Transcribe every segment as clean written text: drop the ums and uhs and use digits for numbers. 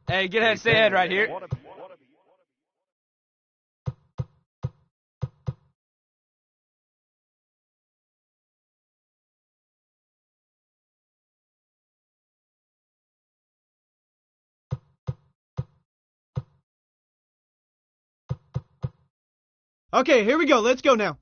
Hey, get ahead, stay ahead right here. Okay, here we go. Let's go now.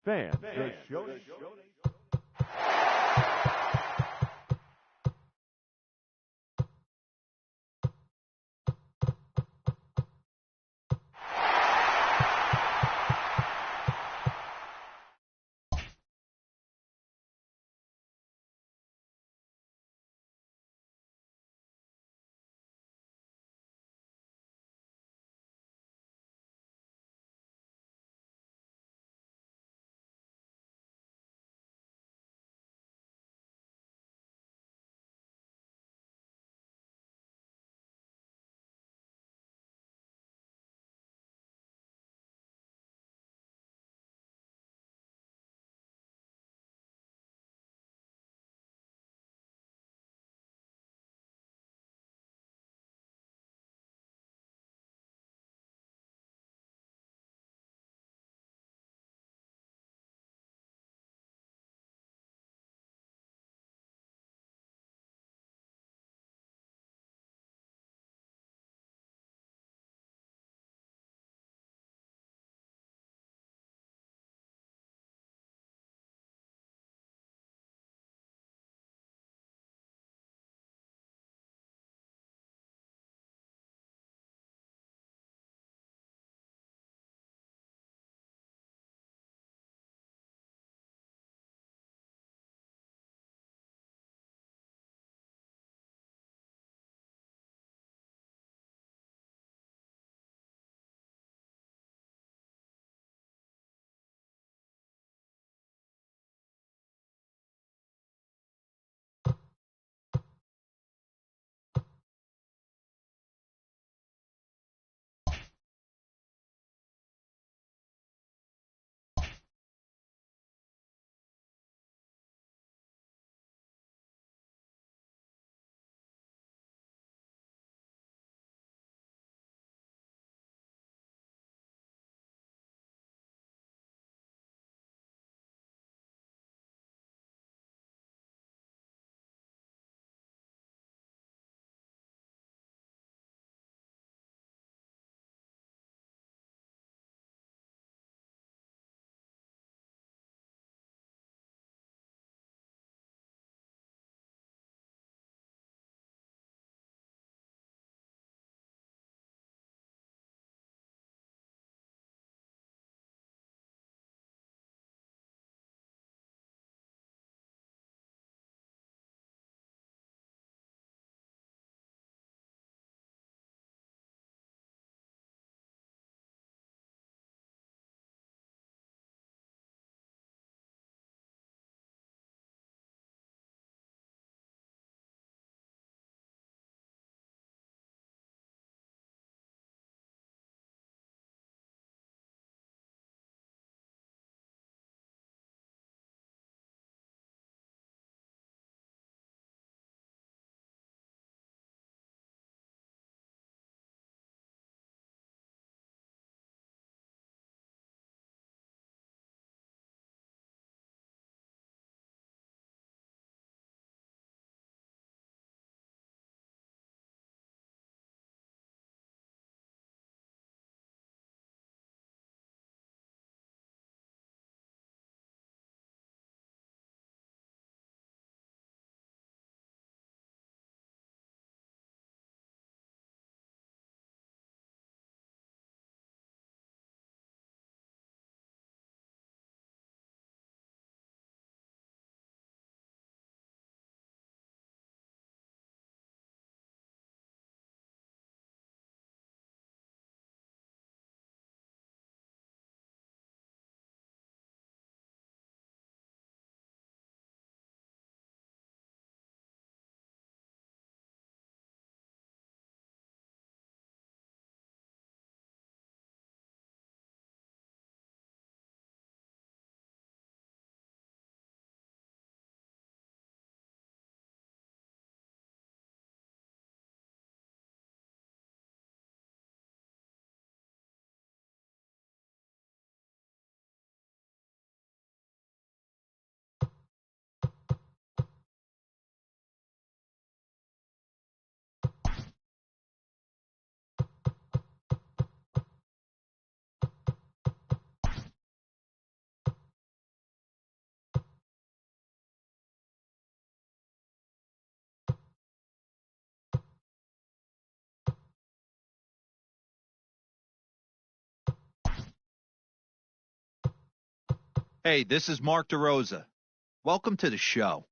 Fans, the show. Hey, this is Mark DeRosa. Welcome to the show.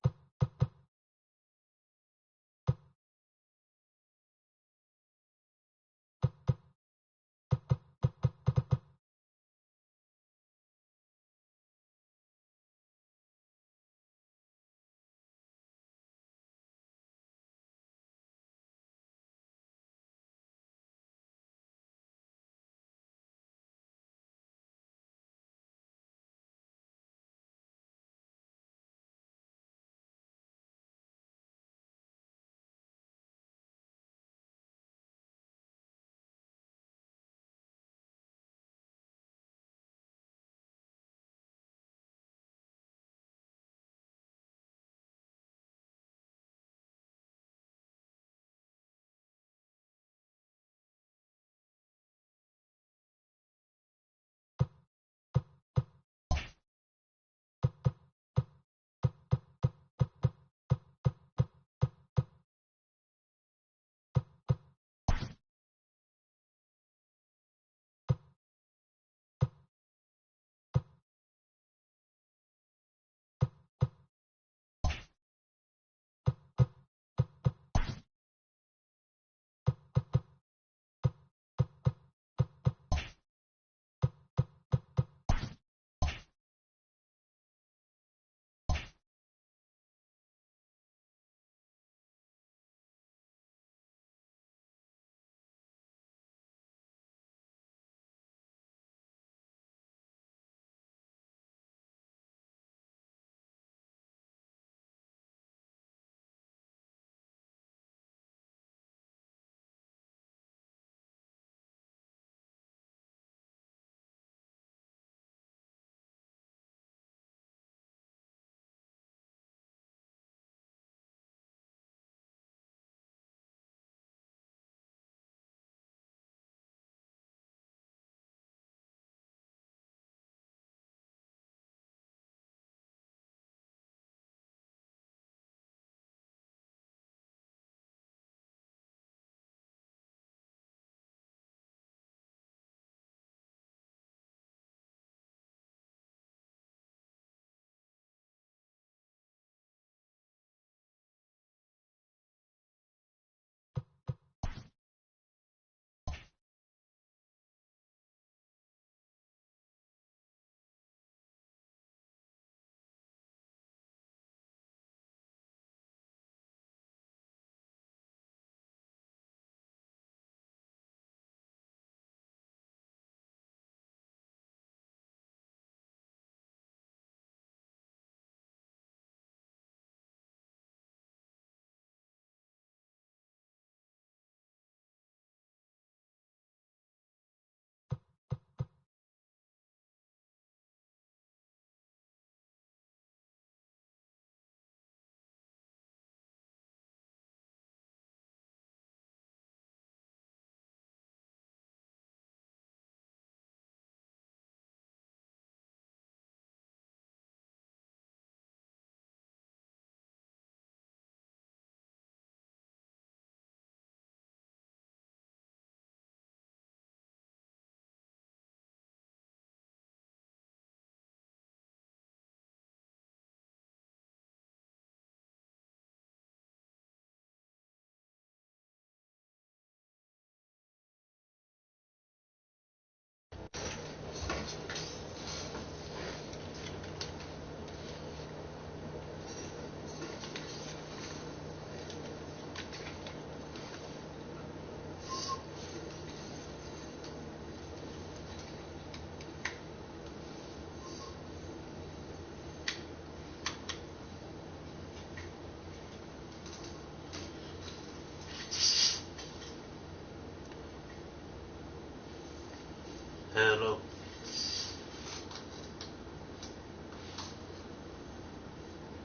Hello.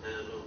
Hello.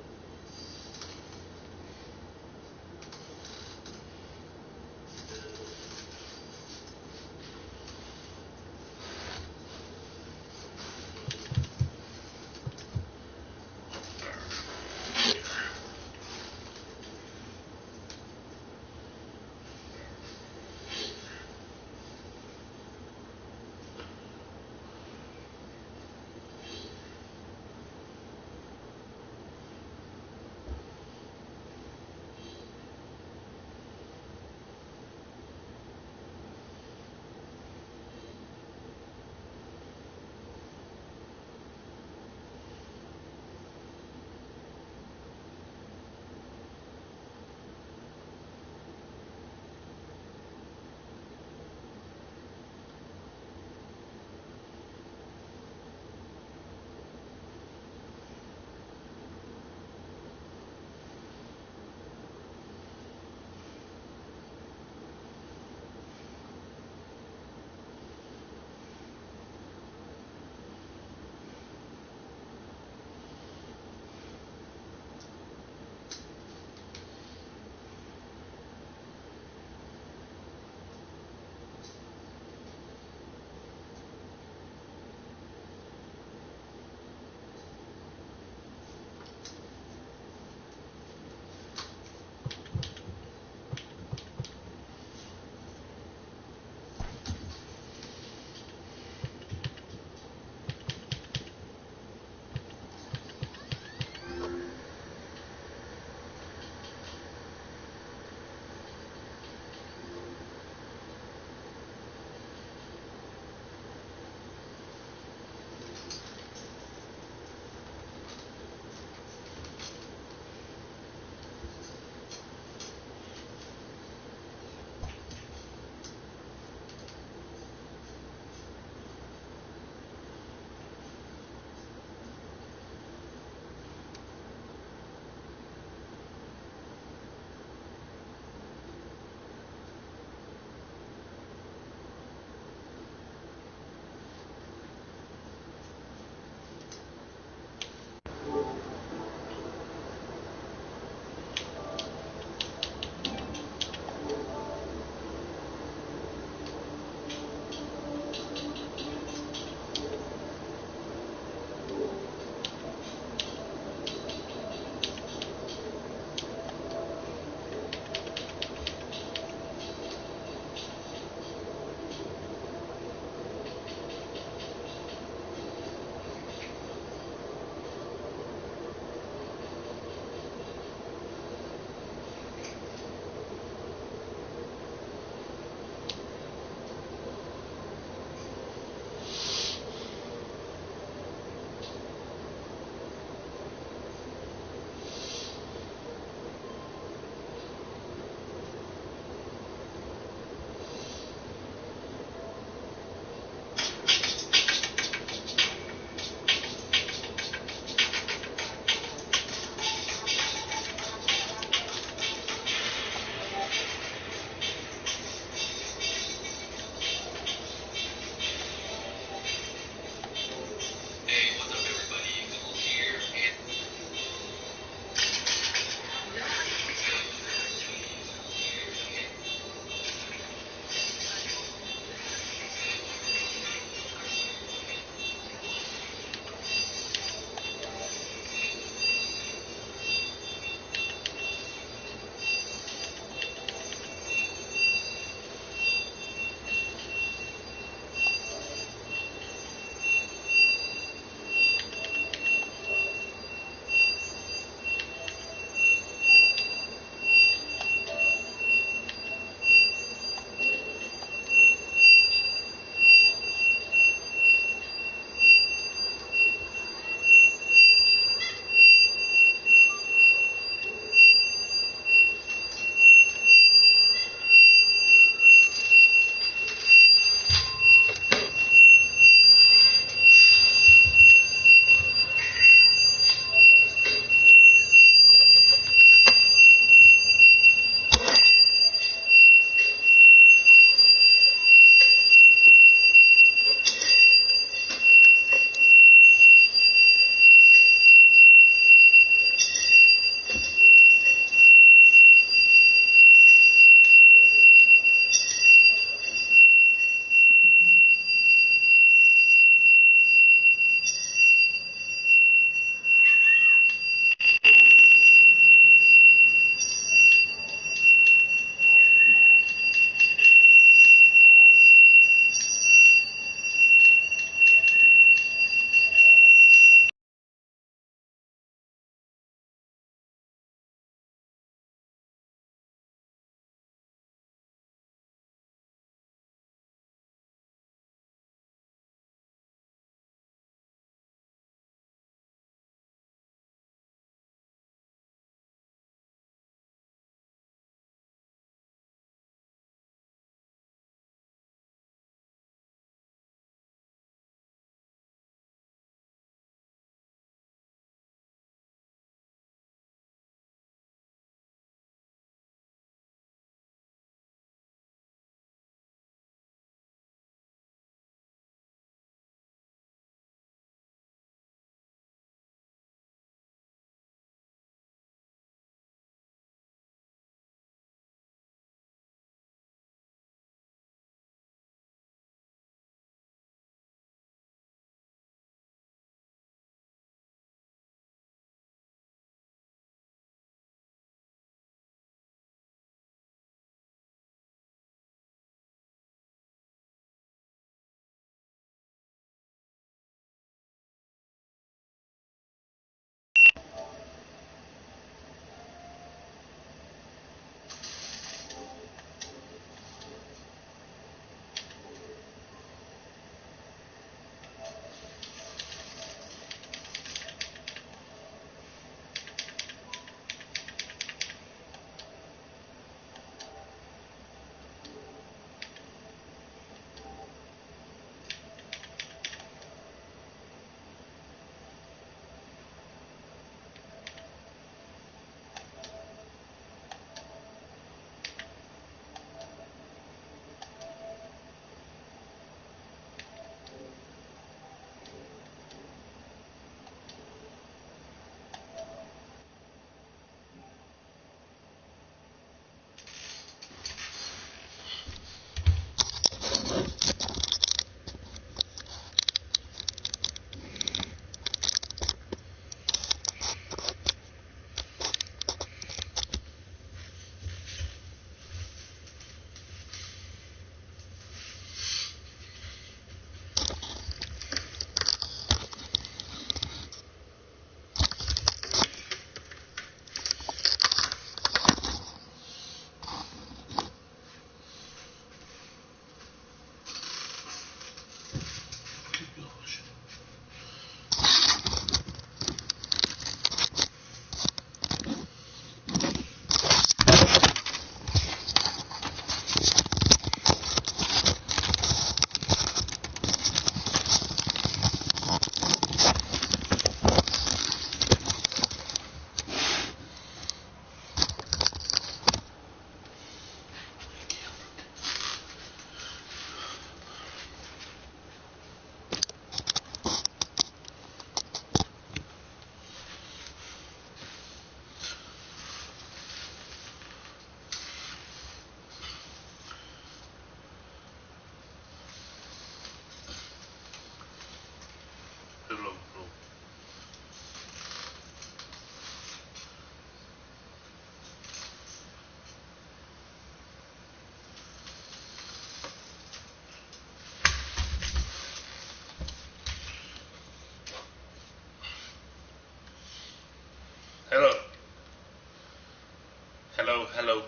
Hello.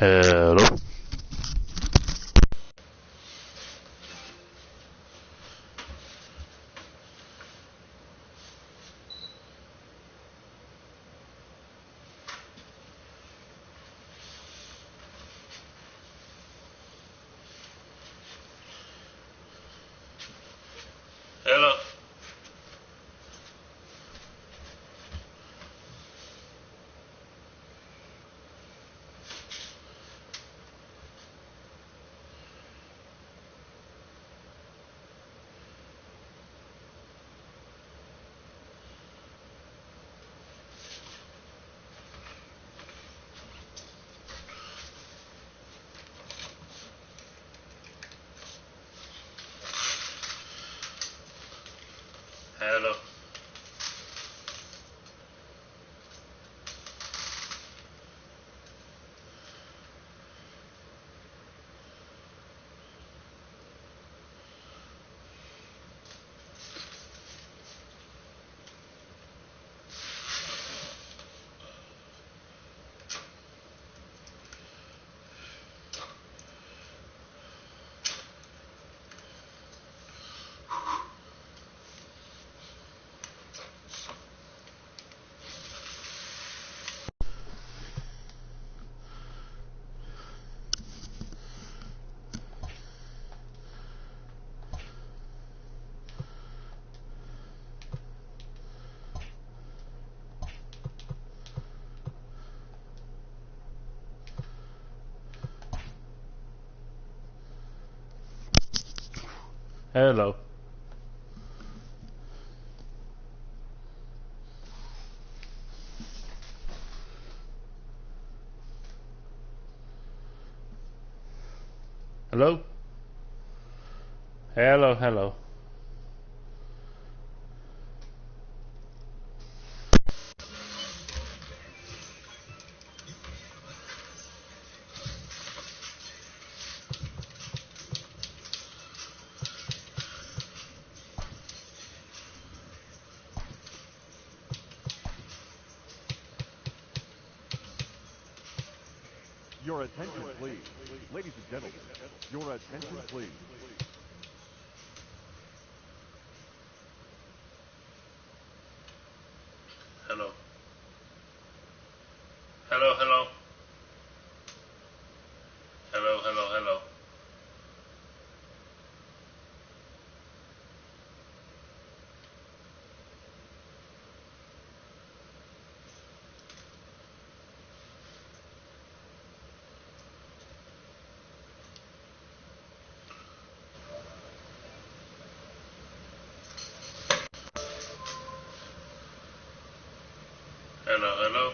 Hello. Hello. Hello. Hello. Hello. Hello. Hello. Your attention, please. Ladies and gentlemen, your attention, please. Hello. Hello. Hello. Hello. Hello. Hello. Hello. Hello.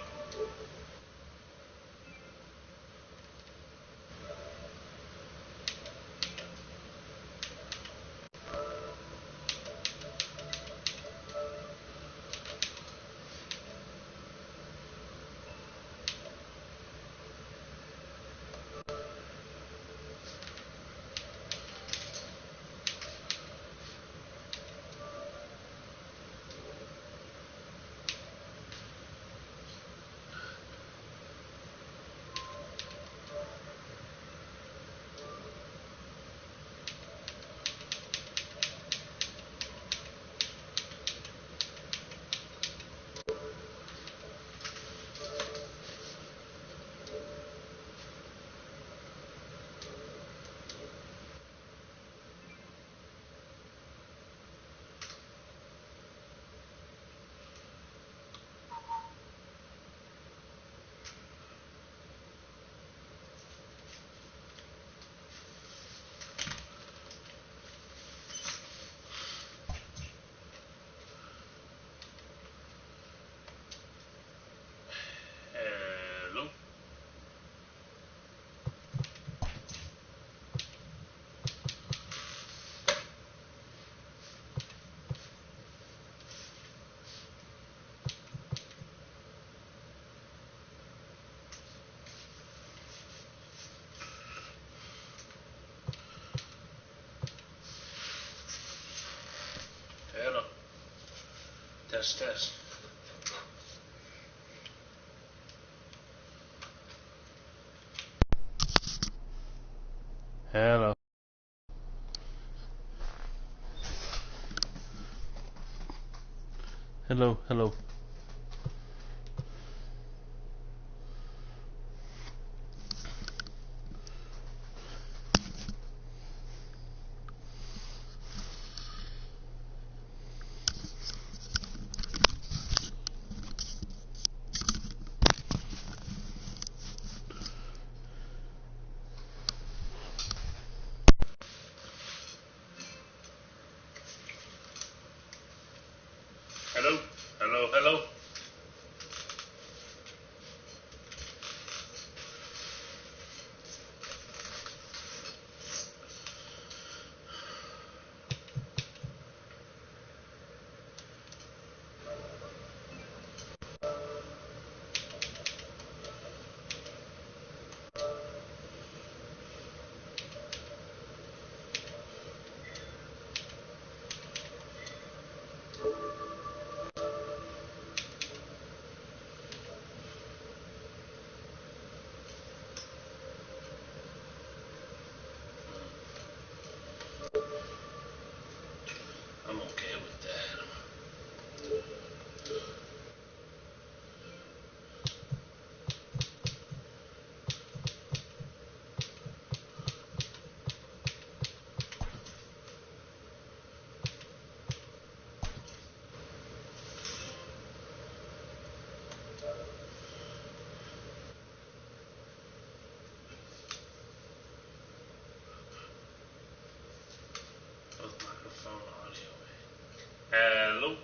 Test, test. Hello. Hello, hello. Hello, hello, hello. I'm okay with that. Both microphone audio. Hello.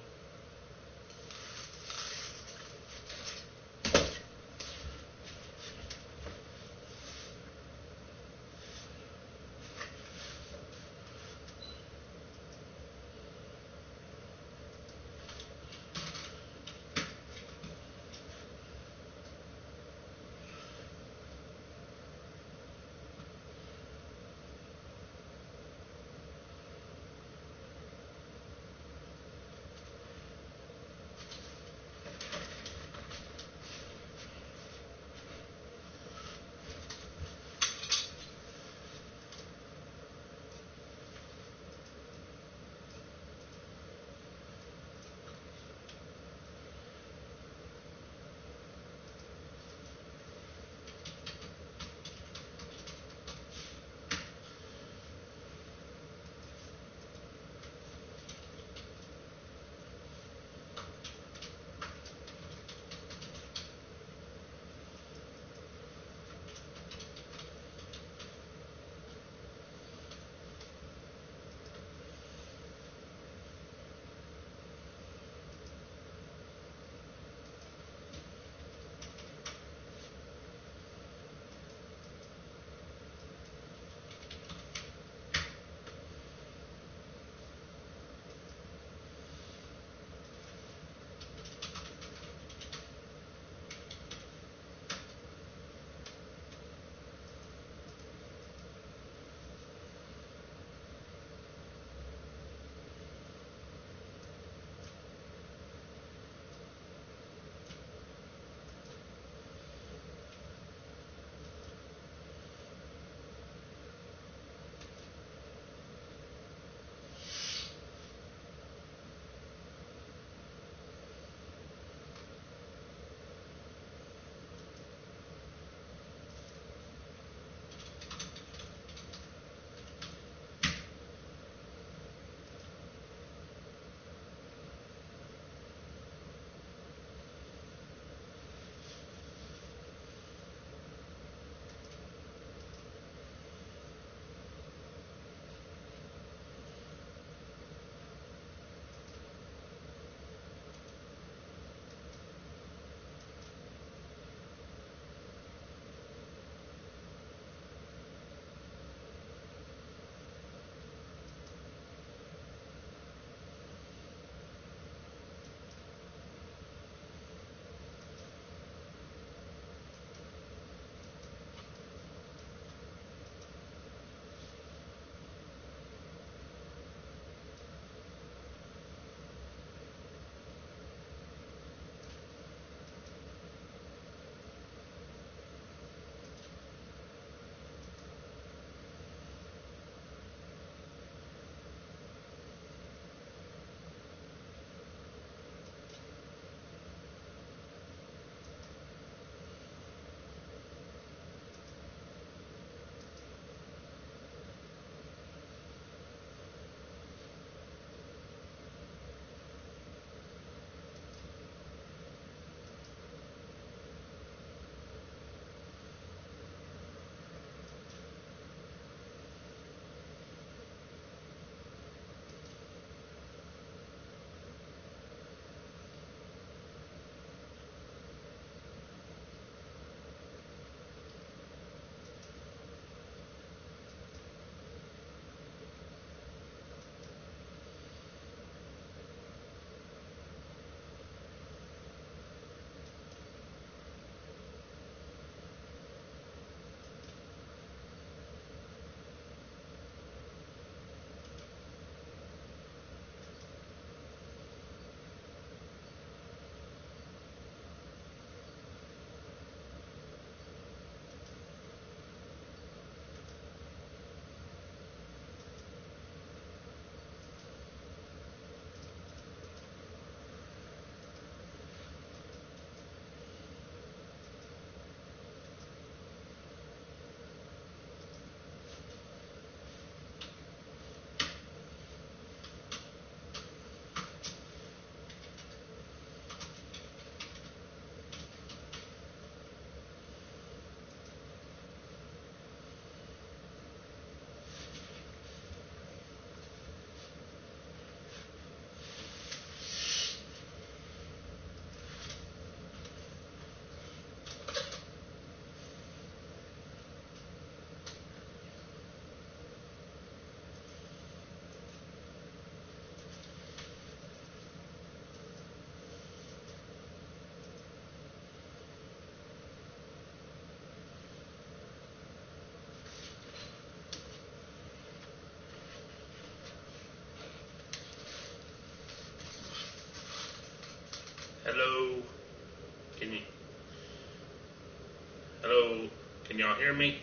Hello? Can y'all hear me?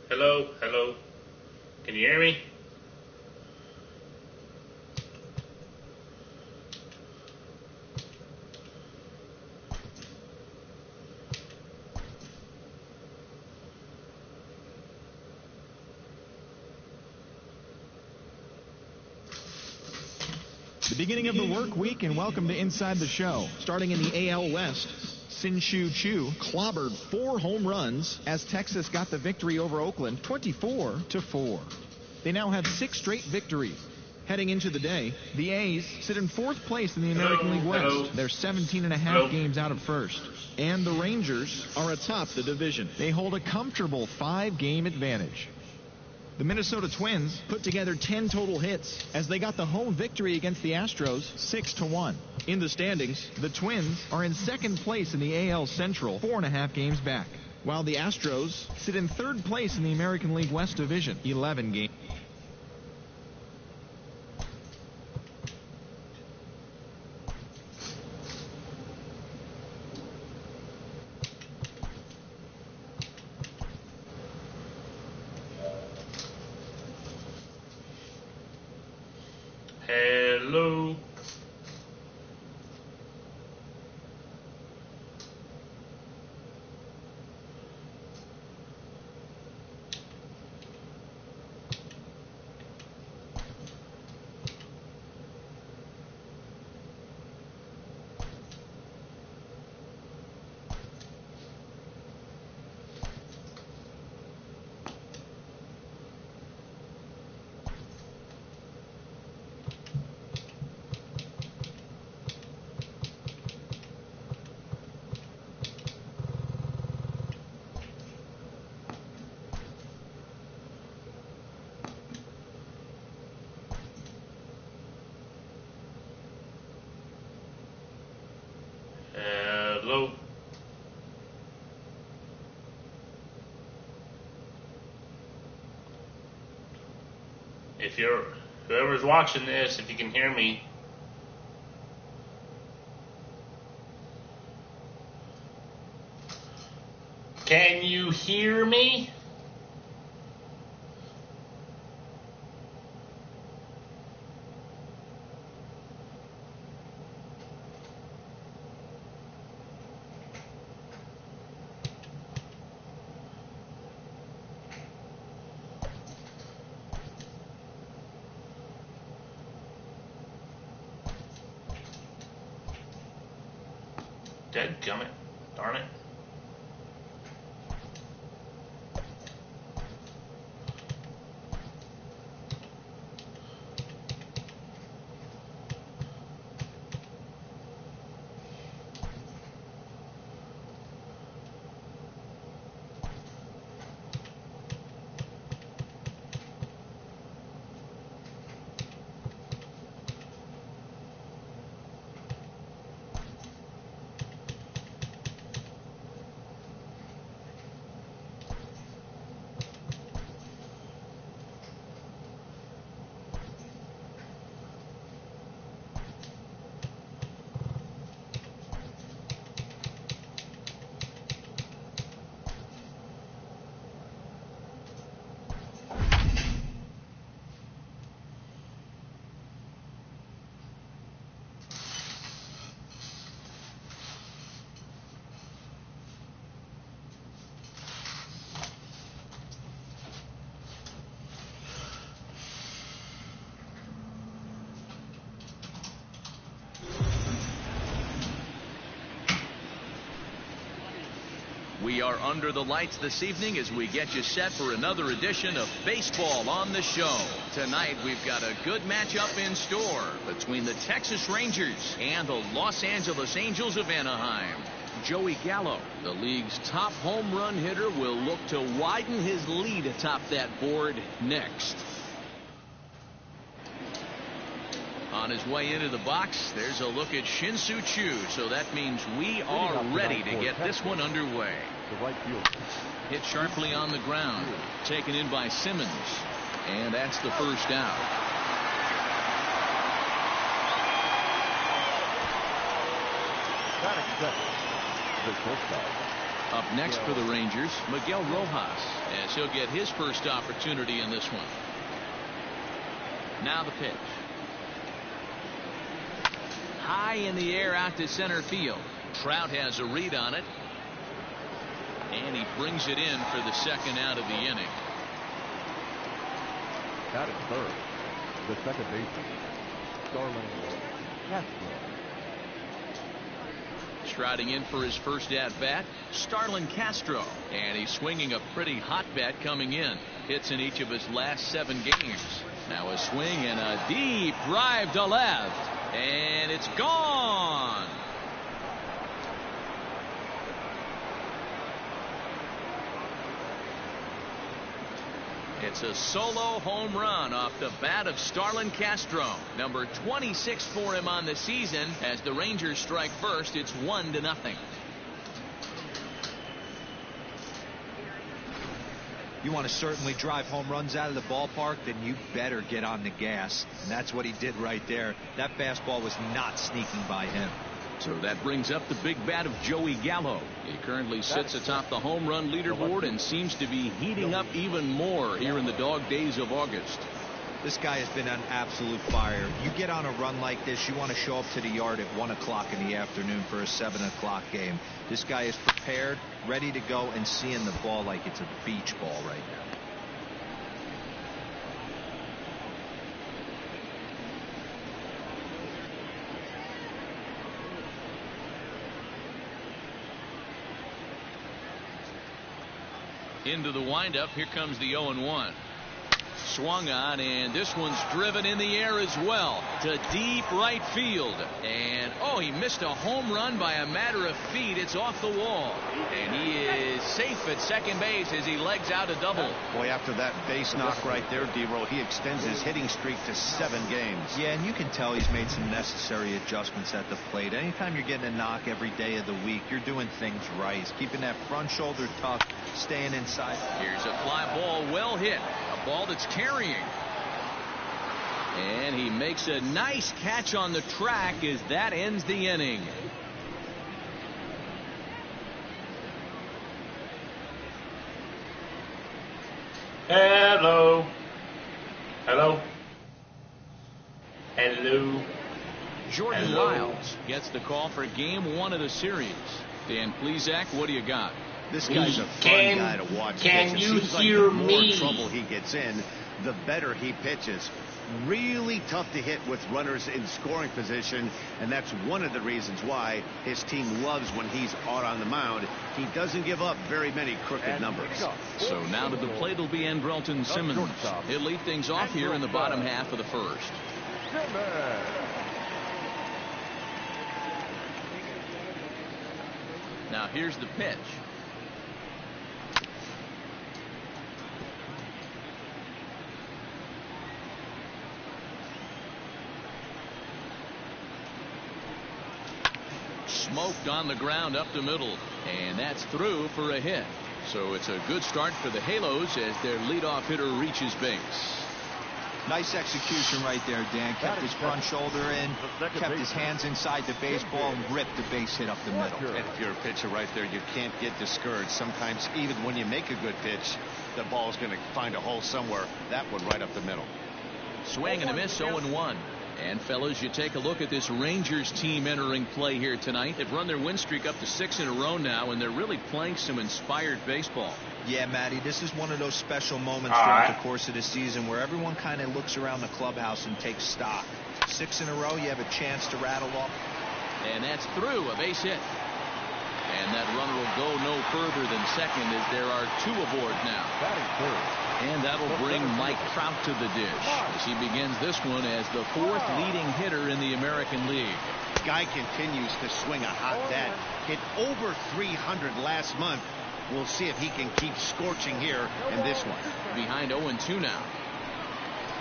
Hello? Hello? Can you hear me? The beginning of the work week, and welcome to Inside the Show. Starting in the AL West, Shin-Soo Choo clobbered 4 home runs as Texas got the victory over Oakland 24-4. They now have 6 straight victories. Heading into the day, the A's sit in 4th place in the American League West. They're 17.5 games out of first. And the Rangers are atop the division. They hold a comfortable 5-game advantage. The Minnesota Twins put together 10 total hits as they got the home victory against the Astros 6-1. In the standings, the Twins are in 2nd place in the AL Central, 4.5 games back, while the Astros sit in 3rd place in the American League West Division, 11 games. Hello? Hello? If you're, whoever's watching this, if you can hear me, can you hear me? Dadgummit. Darn it. We are under the lights this evening as we get you set for another edition of Baseball on the Show. Tonight, we've got a good matchup in store between the Texas Rangers and the Los Angeles Angels of Anaheim. Joey Gallo, the league's top home run hitter, will look to widen his lead atop that board next. On his way into the box, there's a look at Shin-Soo Choo, so that means we are ready to get this one underway. The right field. Hit sharply on the ground, taken in by Simmons, and that's the first out. Batting second. the shortstop. Up next for the Rangers, Miguel Rojas, as he'll get his first opportunity in this one. Now the pitch. High in the air out to center field. Trout has a read on it. And he brings it in for the second out of the inning. That is third. The second baseman, Starlin Castro. Striding in for his first at-bat, Starlin Castro. And he's swinging a pretty hot bat coming in. Hits in each of his last 7 games. Now a swing and a deep drive to left. And it's gone. It's a solo home run off the bat of Starlin Castro. Number 26 for him on the season. As the Rangers strike first, it's 1-0. You want to certainly drive home runs out of the ballpark, then you better get on the gas. And that's what he did right there. That fastball was not sneaking by him. So that brings up the big bat of Joey Gallo. He currently sits atop the home run leaderboard and seems to be heating up even more here in the dog days of August. This guy has been on absolute fire. You get on a run like this, you want to show up to the yard at 1 o'clock in the afternoon for a 7 o'clock game. This guy is prepared, ready to go, and seeing the ball like it's a beach ball right now. Into the windup. Here comes the 0-1. Swung on, and this one's driven in the air as well to deep right field. And he missed a home run by a matter of feet. It's off the wall, and he is safe at second base as he legs out a double. Boy, after that base knock right there, D-Roll, he extends his hitting streak to 7 games. Yeah, and you can tell he's made some necessary adjustments at the plate. Anytime you're getting a knock every day of the week, you're doing things right. He's keeping that front shoulder tucked, staying inside. Here's a fly ball, well hit. A ball that's carrying. And he makes a nice catch on the track as that ends the inning. Hello. Hello. Hello. Jordan Hello. Lyles gets the call for game 1 of the series. Dan Plesac, what do you got? This guy's a fun guy to watch. Can It you seems hear like the more me? trouble he gets in, the better he pitches. Really tough to hit with runners in scoring position, and that's one of the reasons why his team loves when he's out on the mound. He doesn't give up very many crooked numbers. So now to the plate will be Andrelton Simmons. He'll lead things off here in the bottom half of the first. Now here's the pitch. Smoked on the ground up the middle, and that's through for a hit. So it's a good start for the Halos as their leadoff hitter reaches base. Nice execution right there, Dan. Kept his front shoulder in, kept his hands inside the baseball, and ripped the base hit up the middle. And if you're a pitcher right there, you can't get discouraged. Sometimes even when you make a good pitch, the ball's going to find a hole somewhere. That one right up the middle. Swing and a miss, 0-1. And fellas, you take a look at this Rangers team entering play here tonight. They've run their win streak up to 6 in a row now, and they're really playing some inspired baseball. Yeah, Matty, this is one of those special moments throughout the course of the season where everyone kind of looks around the clubhouse and takes stock. 6 in a row, you have a chance to rattle off. And that's through, a base hit. And that runner will go no further than second as there are 2 aboard now. And that'll bring Mike Trout to the dish as he begins this one as the 4th leading hitter in the American League. Guy continues to swing a hot bat. Hit over 300 last month. We'll see if he can keep scorching here in this one. Behind 0-2 now.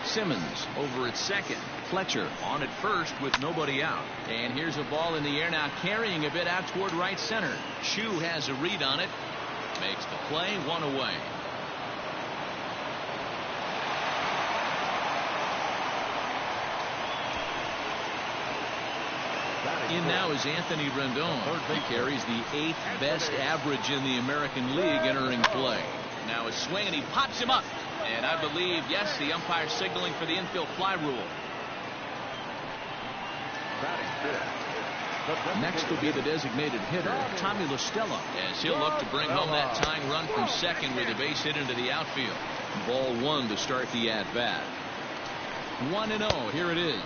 Simmons over at second. Fletcher on at first with nobody out. And here's a ball in the air now carrying a bit out toward right center. Chu has a read on it. Makes the play, 1 away. In now is Anthony Rendon. He carries the 8th best average in the American League entering play. Now a swing, and he pops him up. And I believe, yes, the umpire signaling for the infield fly rule. Next will be the designated hitter, Tommy La Stella, as he'll look to bring home that tying run from second with a base hit into the outfield. Ball 1 to start the at-bat. 1-0, here it is.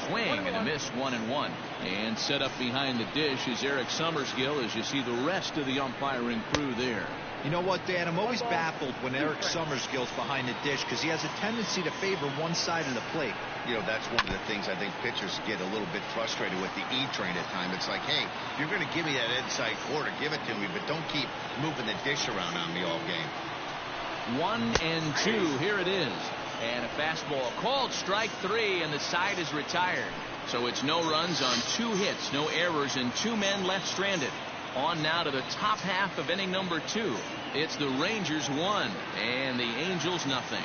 Swing and a miss, 1-1. And set up behind the dish is Eric Summerskill, as you see the rest of the umpiring crew there. You know what, Dan? I'm always baffled when Eric Summerskill's behind the dish because he has a tendency to favor one side of the plate. You know, that's one of the things I think pitchers get a little bit frustrated with the E-train at times. It's like, hey, if you're going to give me that inside quarter, give it to me, but don't keep moving the dish around on me all game. 1-2, here it is. And a fastball called strike 3, and the side is retired. So it's no runs on 2 hits, no errors, and 2 men left stranded. On now to the top half of inning number 2. It's the Rangers 1 and the Angels nothing.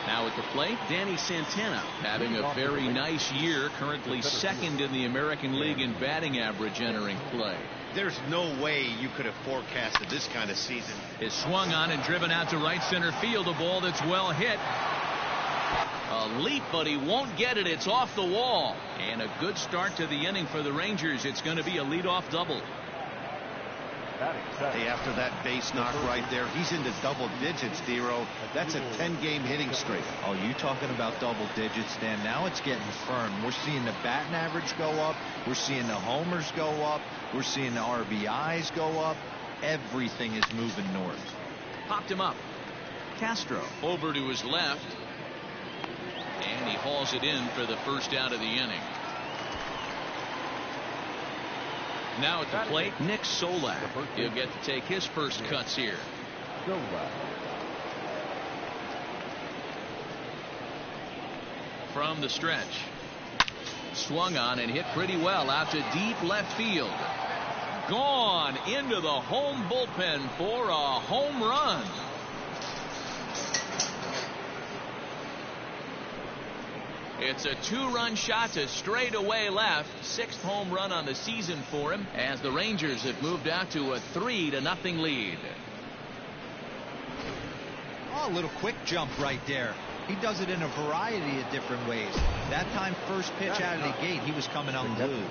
Now at the plate, Danny Santana, having a very nice year, currently 2nd in the American League in batting average entering play. There's no way you could have forecasted this kind of season. Is swung on and driven out to right center field, a ball that's well hit. A leap, but he won't get it. It's off the wall. And a good start to the inning for the Rangers. It's going to be a leadoff double. Hey, after that base knock right there, he's into double digits, Dero. That's a 10-game hitting streak. Oh, you talking about double digits, Dan? Now it's getting firm. We're seeing the batting average go up. We're seeing the homers go up. We're seeing the RBIs go up. Everything is moving north. Popped him up. Castro over to his left. And he hauls it in for the first out of the inning. Now at the plate, Nick Solak. He'll get to take his first cuts here. From the stretch. Swung on and hit pretty well out to deep left field. Gone into the home bullpen for a home run. It's a 2-run shot to straightaway left. 6th home run on the season for him as the Rangers have moved out to a 3-0 lead. Oh, a little quick jump right there. He does it in a variety of different ways. That time, first pitch out of the gate, he was coming unglued.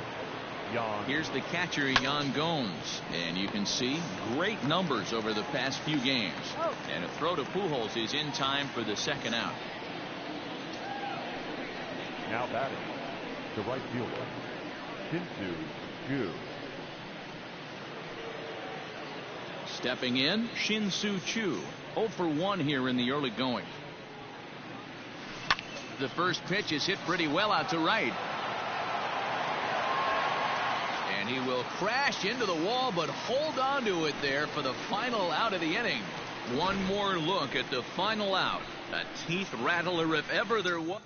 Here's the catcher, Yan Gomes. And you can see great numbers over the past few games. And a throw to Pujols is in time for the 2nd out. Now batting, the right fielder, Shin-Soo Choo. Stepping in, Shin-Soo Choo. 0 for 1 here in the early going. The first pitch is hit pretty well out to right. And he will crash into the wall, but hold on to it there for the final out of the inning. One more look at the final out. A teeth rattler if ever there was.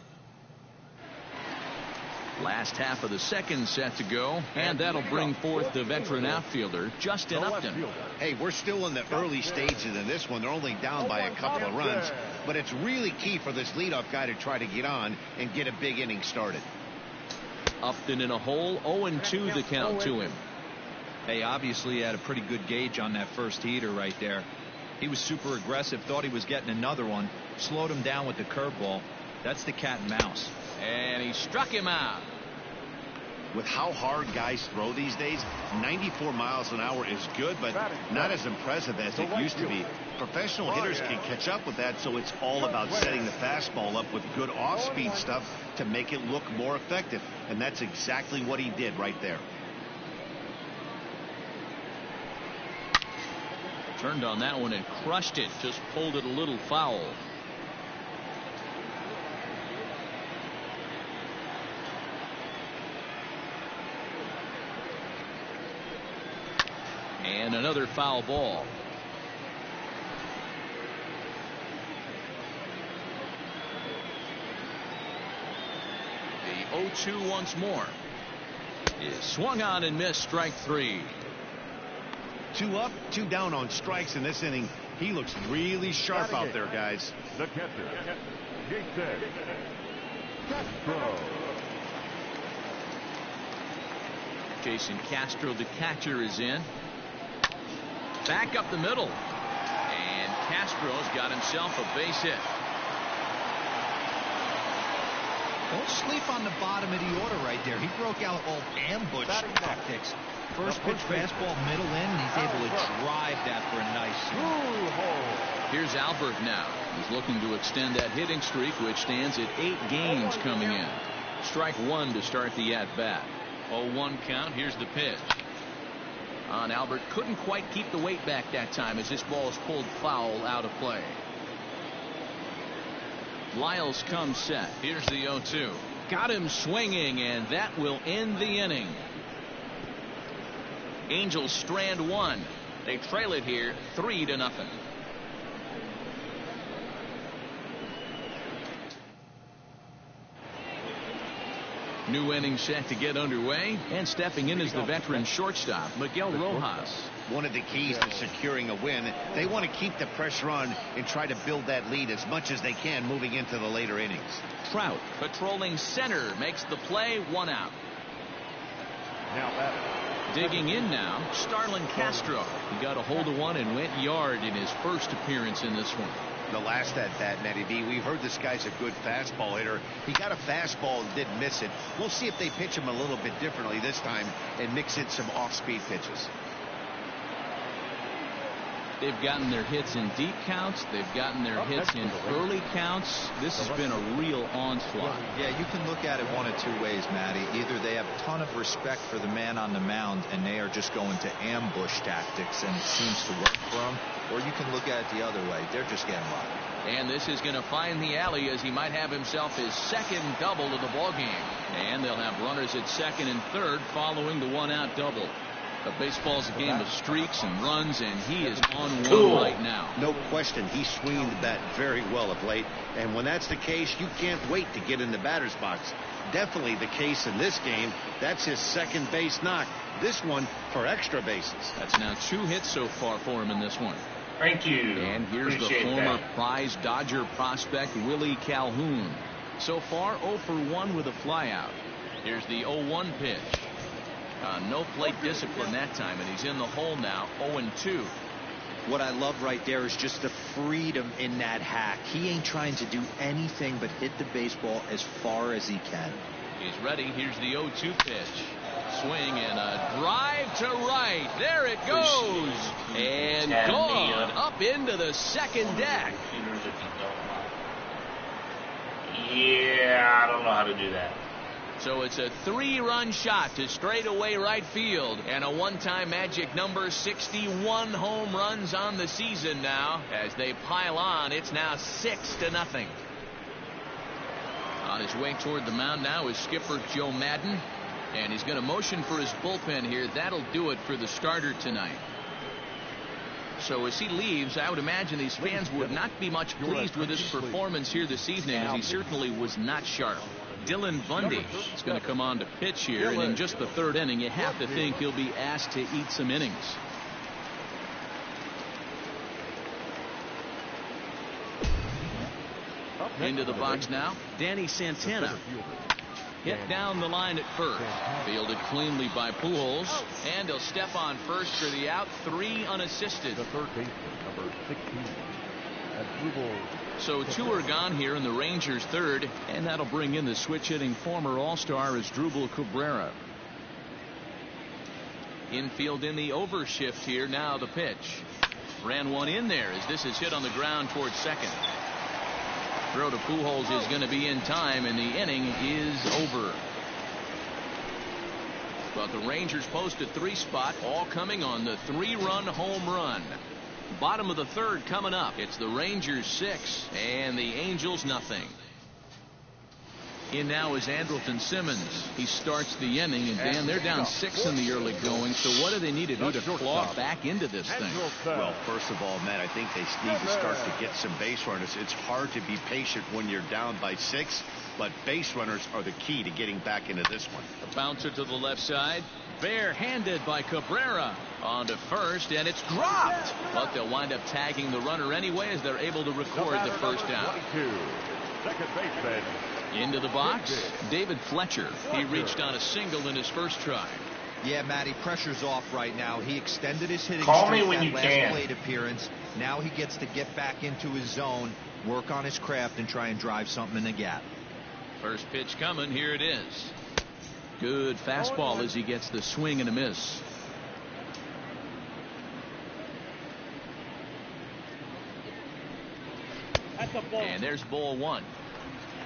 Last half of the 2nd set to go, and that'll bring forth the veteran outfielder, Justin Upton. Hey, we're still in the early stages in this one. They're only down by a couple of runs, but it's really key for this leadoff guy to try to get on and get a big inning started. Upton in a hole, 0-2 the count to him. Hey, obviously he had a pretty good gauge on that first heater right there. He was super aggressive, thought he was getting another one, slowed him down with the curveball. That's the cat and mouse. And he struck him out. With how hard guys throw these days, 94 miles an hour is good, but not as impressive as it used to be. Professional hitters can catch up with that, so it's all about setting the fastball up with good off-speed stuff to make it look more effective. And that's exactly what he did right there. Turned on that one and crushed it. Just pulled it a little foul. And another foul ball. The 0-2 once more. Is swung on and missed, strike 3. 2 up, 2 down on strikes in this inning. He looks really sharp out there, guys. The catcher, Jason Castro. Jason Castro, the catcher, is in. Back up the middle. And Castro's got himself a base hit. Don't sleep on the bottom of the order right there. He broke out all ambush tactics. First pitch fastball middle in, and he's able to drive that for a nice swing. Here's Albert now. He's looking to extend that hitting streak, which stands at 8 games coming in. Strike one to start the at-bat. 0-1 count. Here's the pitch. On Albert couldn't quite keep the weight back that time as this ball is pulled foul out of play. Lyles comes set. Here's the 0-2. Got him swinging, and that will end the inning. Angels strand one. They trail it here 3-0. New inning set to get underway, and stepping in is the veteran shortstop, Miguel Rojas. One of the keys to securing a win, they want to keep the pressure on and try to build that lead as much as they can moving into the later innings. Trout patrolling center makes the play, 1 out. Now that Digging in now, Starlin Castro. He got a hold of one and went yard in his first appearance in this one. The last at bat, Matty B, we heard this guy's a good fastball hitter. He got a fastball and didn't miss it. We'll see if they pitch him a little bit differently this time and mix in some off-speed pitches. They've gotten their hits in deep counts. They've gotten their hits in early counts. This has been a real onslaught. Yeah, you can look at it one of two ways, Matty. Either they have a ton of respect for the man on the mound and they are just going to ambush tactics and it seems to work for them, or you can look at it the other way. They're just getting lucky. And this is going to find the alley as he might have himself his second double of the ballgame. And they'll have runners at second and third following the 1-out double. But baseball's a game of streaks and runs, and he is on one right now. No question, he's swinging the bat very well of late. And when that's the case, you can't wait to get in the batter's box. Definitely the case in this game. That's his second base knock. This one for extra bases. That's now 2 hits so far for him in this one. Thank you. And here's Appreciate the former that. prize Dodger prospect, Willie Calhoun. So far, 0 for 1 with a flyout. Here's the 0-1 pitch. No plate discipline that time, and he's in the hole now, 0-2. What I love right there is just the freedom in that hack. He ain't trying to do anything but hit the baseball as far as he can. He's ready. Here's the 0-2 pitch. Swing and a drive to right. There it goes. And gone up into the second deck. Yeah, I don't know how to do that. So it's a 3-run shot to straightaway right field, and a one-time magic number, 61 home runs on the season now. As they pile on, it's now 6-0. On his way toward the mound now is skipper Joe Madden, and he's going to motion for his bullpen here. That'll do it for the starter tonight. So as he leaves, I would imagine these fans would not be much pleased with his performance here this evening, as he certainly was not sharp. Dylan Bundy is going to come on to pitch here, and in just the 3rd inning, you have to think he'll be asked to eat some innings. Into the box now, Danny Santana. Hit down the line at first. Fielded cleanly by Pujols, and he'll step on first for the out, 3 unassisted. the third baseman, number 16. Asdrubal. So 2 are gone here in the Rangers' 3rd, and that'll bring in the switch-hitting former All-Star Asdrubal Cabrera. Infield in the overshift here. Now the pitch. Ran one in there as this is hit on the ground towards second. Throw to Pujols is going to be in time, and the inning is over. But the Rangers post a 3 spot, all coming on the 3-run home run. Bottom of the 3rd coming up. It's the Rangers 6 and the Angels nothing. In now is Andrelton Simmons. He starts the inning, and Dan, they're down 6 in the early going. So what do they need to do to claw back into this thing? Well, first of all, Matt, I think they need to start to get some base runners. It's hard to be patient when you're down by 6, but base runners are the key to getting back into this one. A bouncer to the left side. Barehanded by Cabrera. On to first, and it's dropped. But they'll wind up tagging the runner anyway as they're able to record the first down. 22, second baseman, Into the box, David Fletcher. He reached on a single in his first try. Yeah, Matty, pressure's off right now. He extended his hitting Call streak me when that you last can. plate appearance. Now he gets to get back into his zone, work on his craft, and try and drive something in the gap. First pitch coming. Here it is. Good fastball as he gets the swing and a miss. And there's ball one.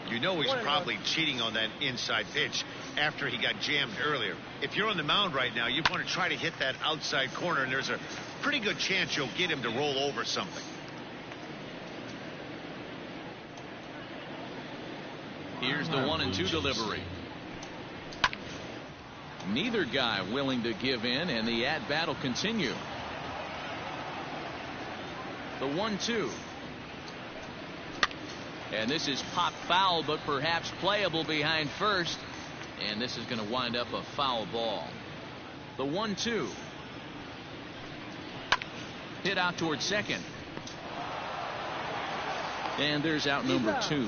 You know he's probably cheating on that inside pitch after he got jammed earlier. If you're on the mound right now, you want to try to hit that outside corner, and there's a pretty good chance you'll get him to roll over something. Here's the 1-2 delivery. Neither guy willing to give in, and the at-bat will continue. The 1-2. And this is pop foul, but perhaps playable behind first. And this is going to wind up a foul ball. The 1-2. Hit out towards second. And there's out number 2.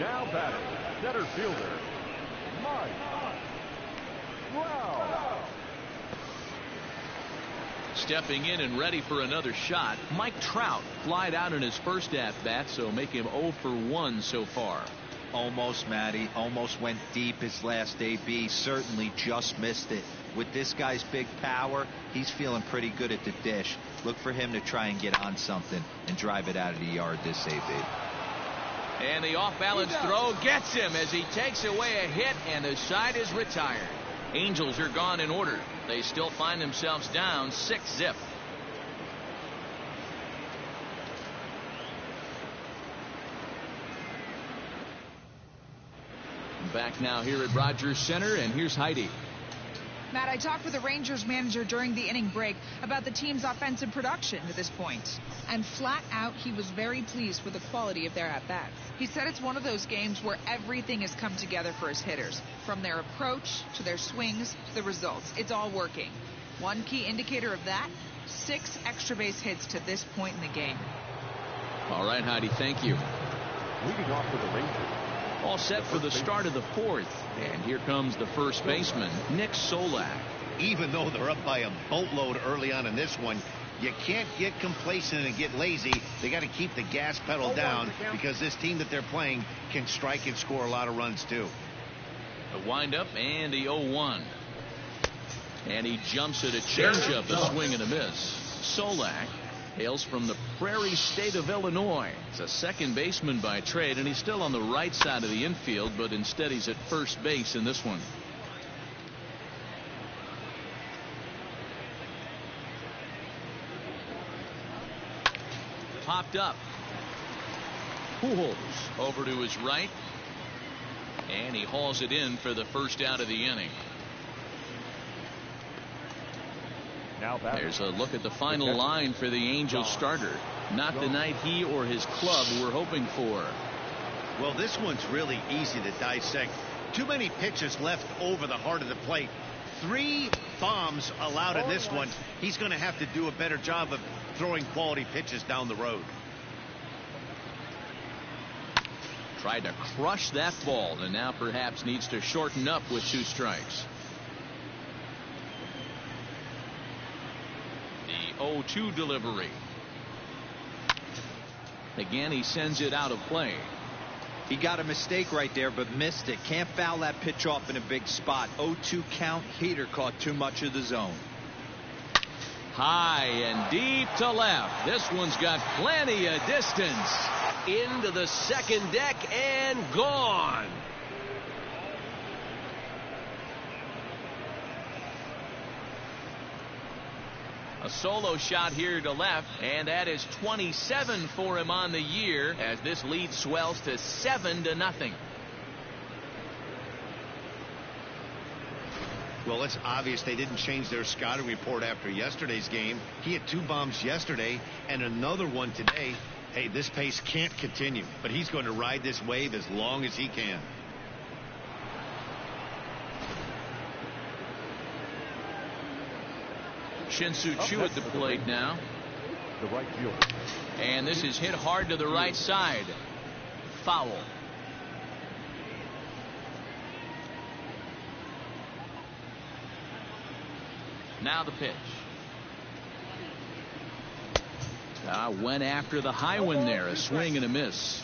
Now batting, center fielder, Mike Trout. Stepping in and ready for another shot, Mike Trout flied out in his first at-bat, so make him 0 for 1 so far. Almost, Matty. Almost went deep his last AB. Certainly just missed it. With this guy's big power, he's feeling pretty good at the dish. Look for him to try and get on something and drive it out of the yard this AB. And the off-balance throw gets him as he takes away a hit, and the side is retired. Angels are gone in order. They still find themselves down 6-0. Back now here at Rogers Center, and here's Heidi. Matt, I talked with the Rangers manager during the inning break about the team's offensive production to this point. And flat out, he was very pleased with the quality of their at-bats. He said it's one of those games where everything has come together for his hitters. From their approach, to their swings, to the results. It's all working. One key indicator of that, 6 extra base hits to this point in the game. All right, Heidi, thank you. Leading off for the Rangers. All set for the start of the 4th. And here comes the first baseman, Nick Solak. Even though they're up by a boatload early on in this one, you can't get complacent and get lazy. They got to keep the gas pedal down because this team that they're playing can strike and score a lot of runs too. The windup and the 0-1. And he jumps at a changeup, a swing and a miss. Solak hails from the Prairie State of Illinois. He's a second baseman by trade, and he's still on the right side of the infield, but instead he's at first base in this one. Popped up. Pujols over to his right, and he hauls it in for the first out of the inning. Now There's a look at the final line for the Angels starter. Not the night he or his club were hoping for. Well, this one's really easy to dissect. Too many pitches left over the heart of the plate. 3 bombs allowed in this one. He's going to have to do a better job of throwing quality pitches down the road. Tried to crush that ball, and now perhaps needs to shorten up with 2 strikes. The 0-2 delivery. Again, he sends it out of play. He got a mistake right there, but missed it. Can't foul that pitch off in a big spot. 0-2 count. Heater caught too much of the zone. High and deep to left. This one's got plenty of distance. Into the second deck and gone. A solo shot here to left, and that is 27 for him on the year as this lead swells to 7-0. Well, it's obvious they didn't change their scouting report after yesterday's game. He had 2 bombs yesterday and another one today. Hey, this pace can't continue, but he's going to ride this wave as long as he can. Shin-Soo Choo at the plate now. The right fielder. And this is hit hard to the right side. Foul. Now the pitch. Went after the high one there. A swing and a miss.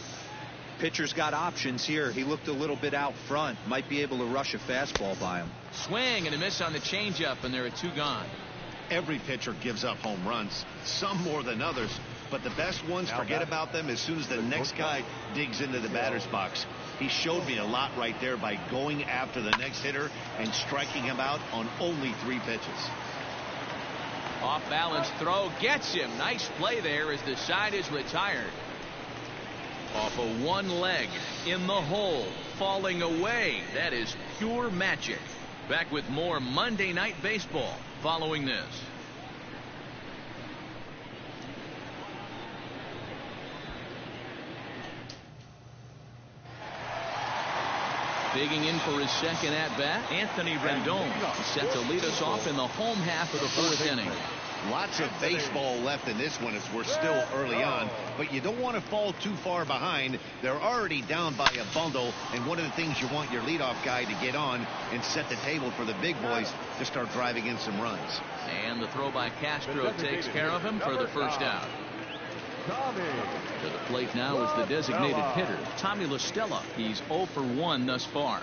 Pitcher's got options here. He looked a little bit out front. Might be able to rush a fastball by him. Swing and a miss on the changeup, and there are 2 gone. Every pitcher gives up home runs, some more than others, but the best ones, forget about them as soon as the next guy digs into the batter's box. He showed me a lot right there by going after the next hitter and striking him out on only 3 pitches. Off balance throw gets him. Nice play there as the side is retired. Off of one leg in the hole, falling away. That is pure magic. Back with more Monday Night Baseball following this. Digging in for his second at-bat, Anthony Rendon set to lead us off in the home half of the 4th inning. Lots of baseball left in this one as we're still early on, but you don't want to fall too far behind. They're already down by a bundle, and one of the things you want your leadoff guy to get on and set the table for the big boys to start driving in some runs. And the throw by Castro takes care of him for the first out. To the plate now is the designated hitter, Tommy La Stella. He's 0 for 1 thus far.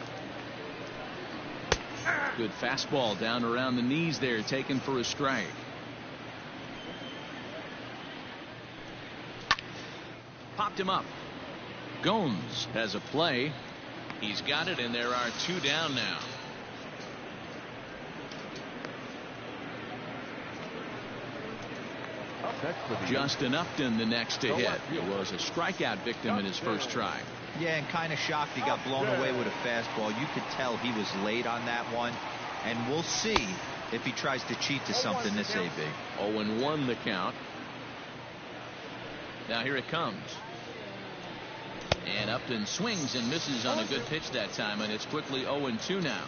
Good fastball down around the knees there, taken for a strike. Popped him up. Gomes has a play. He's got it, and there are 2 down now. Justin Upton the next to hit. He was a strikeout victim in his first try. Yeah, and kind of shocked he got blown away with a fastball. You could tell he was late on that one, and we'll see if he tries to cheat to something this AB. 0-1 the count. Now here it comes. And Upton swings and misses on a good pitch that time, and it's quickly 0-2 now.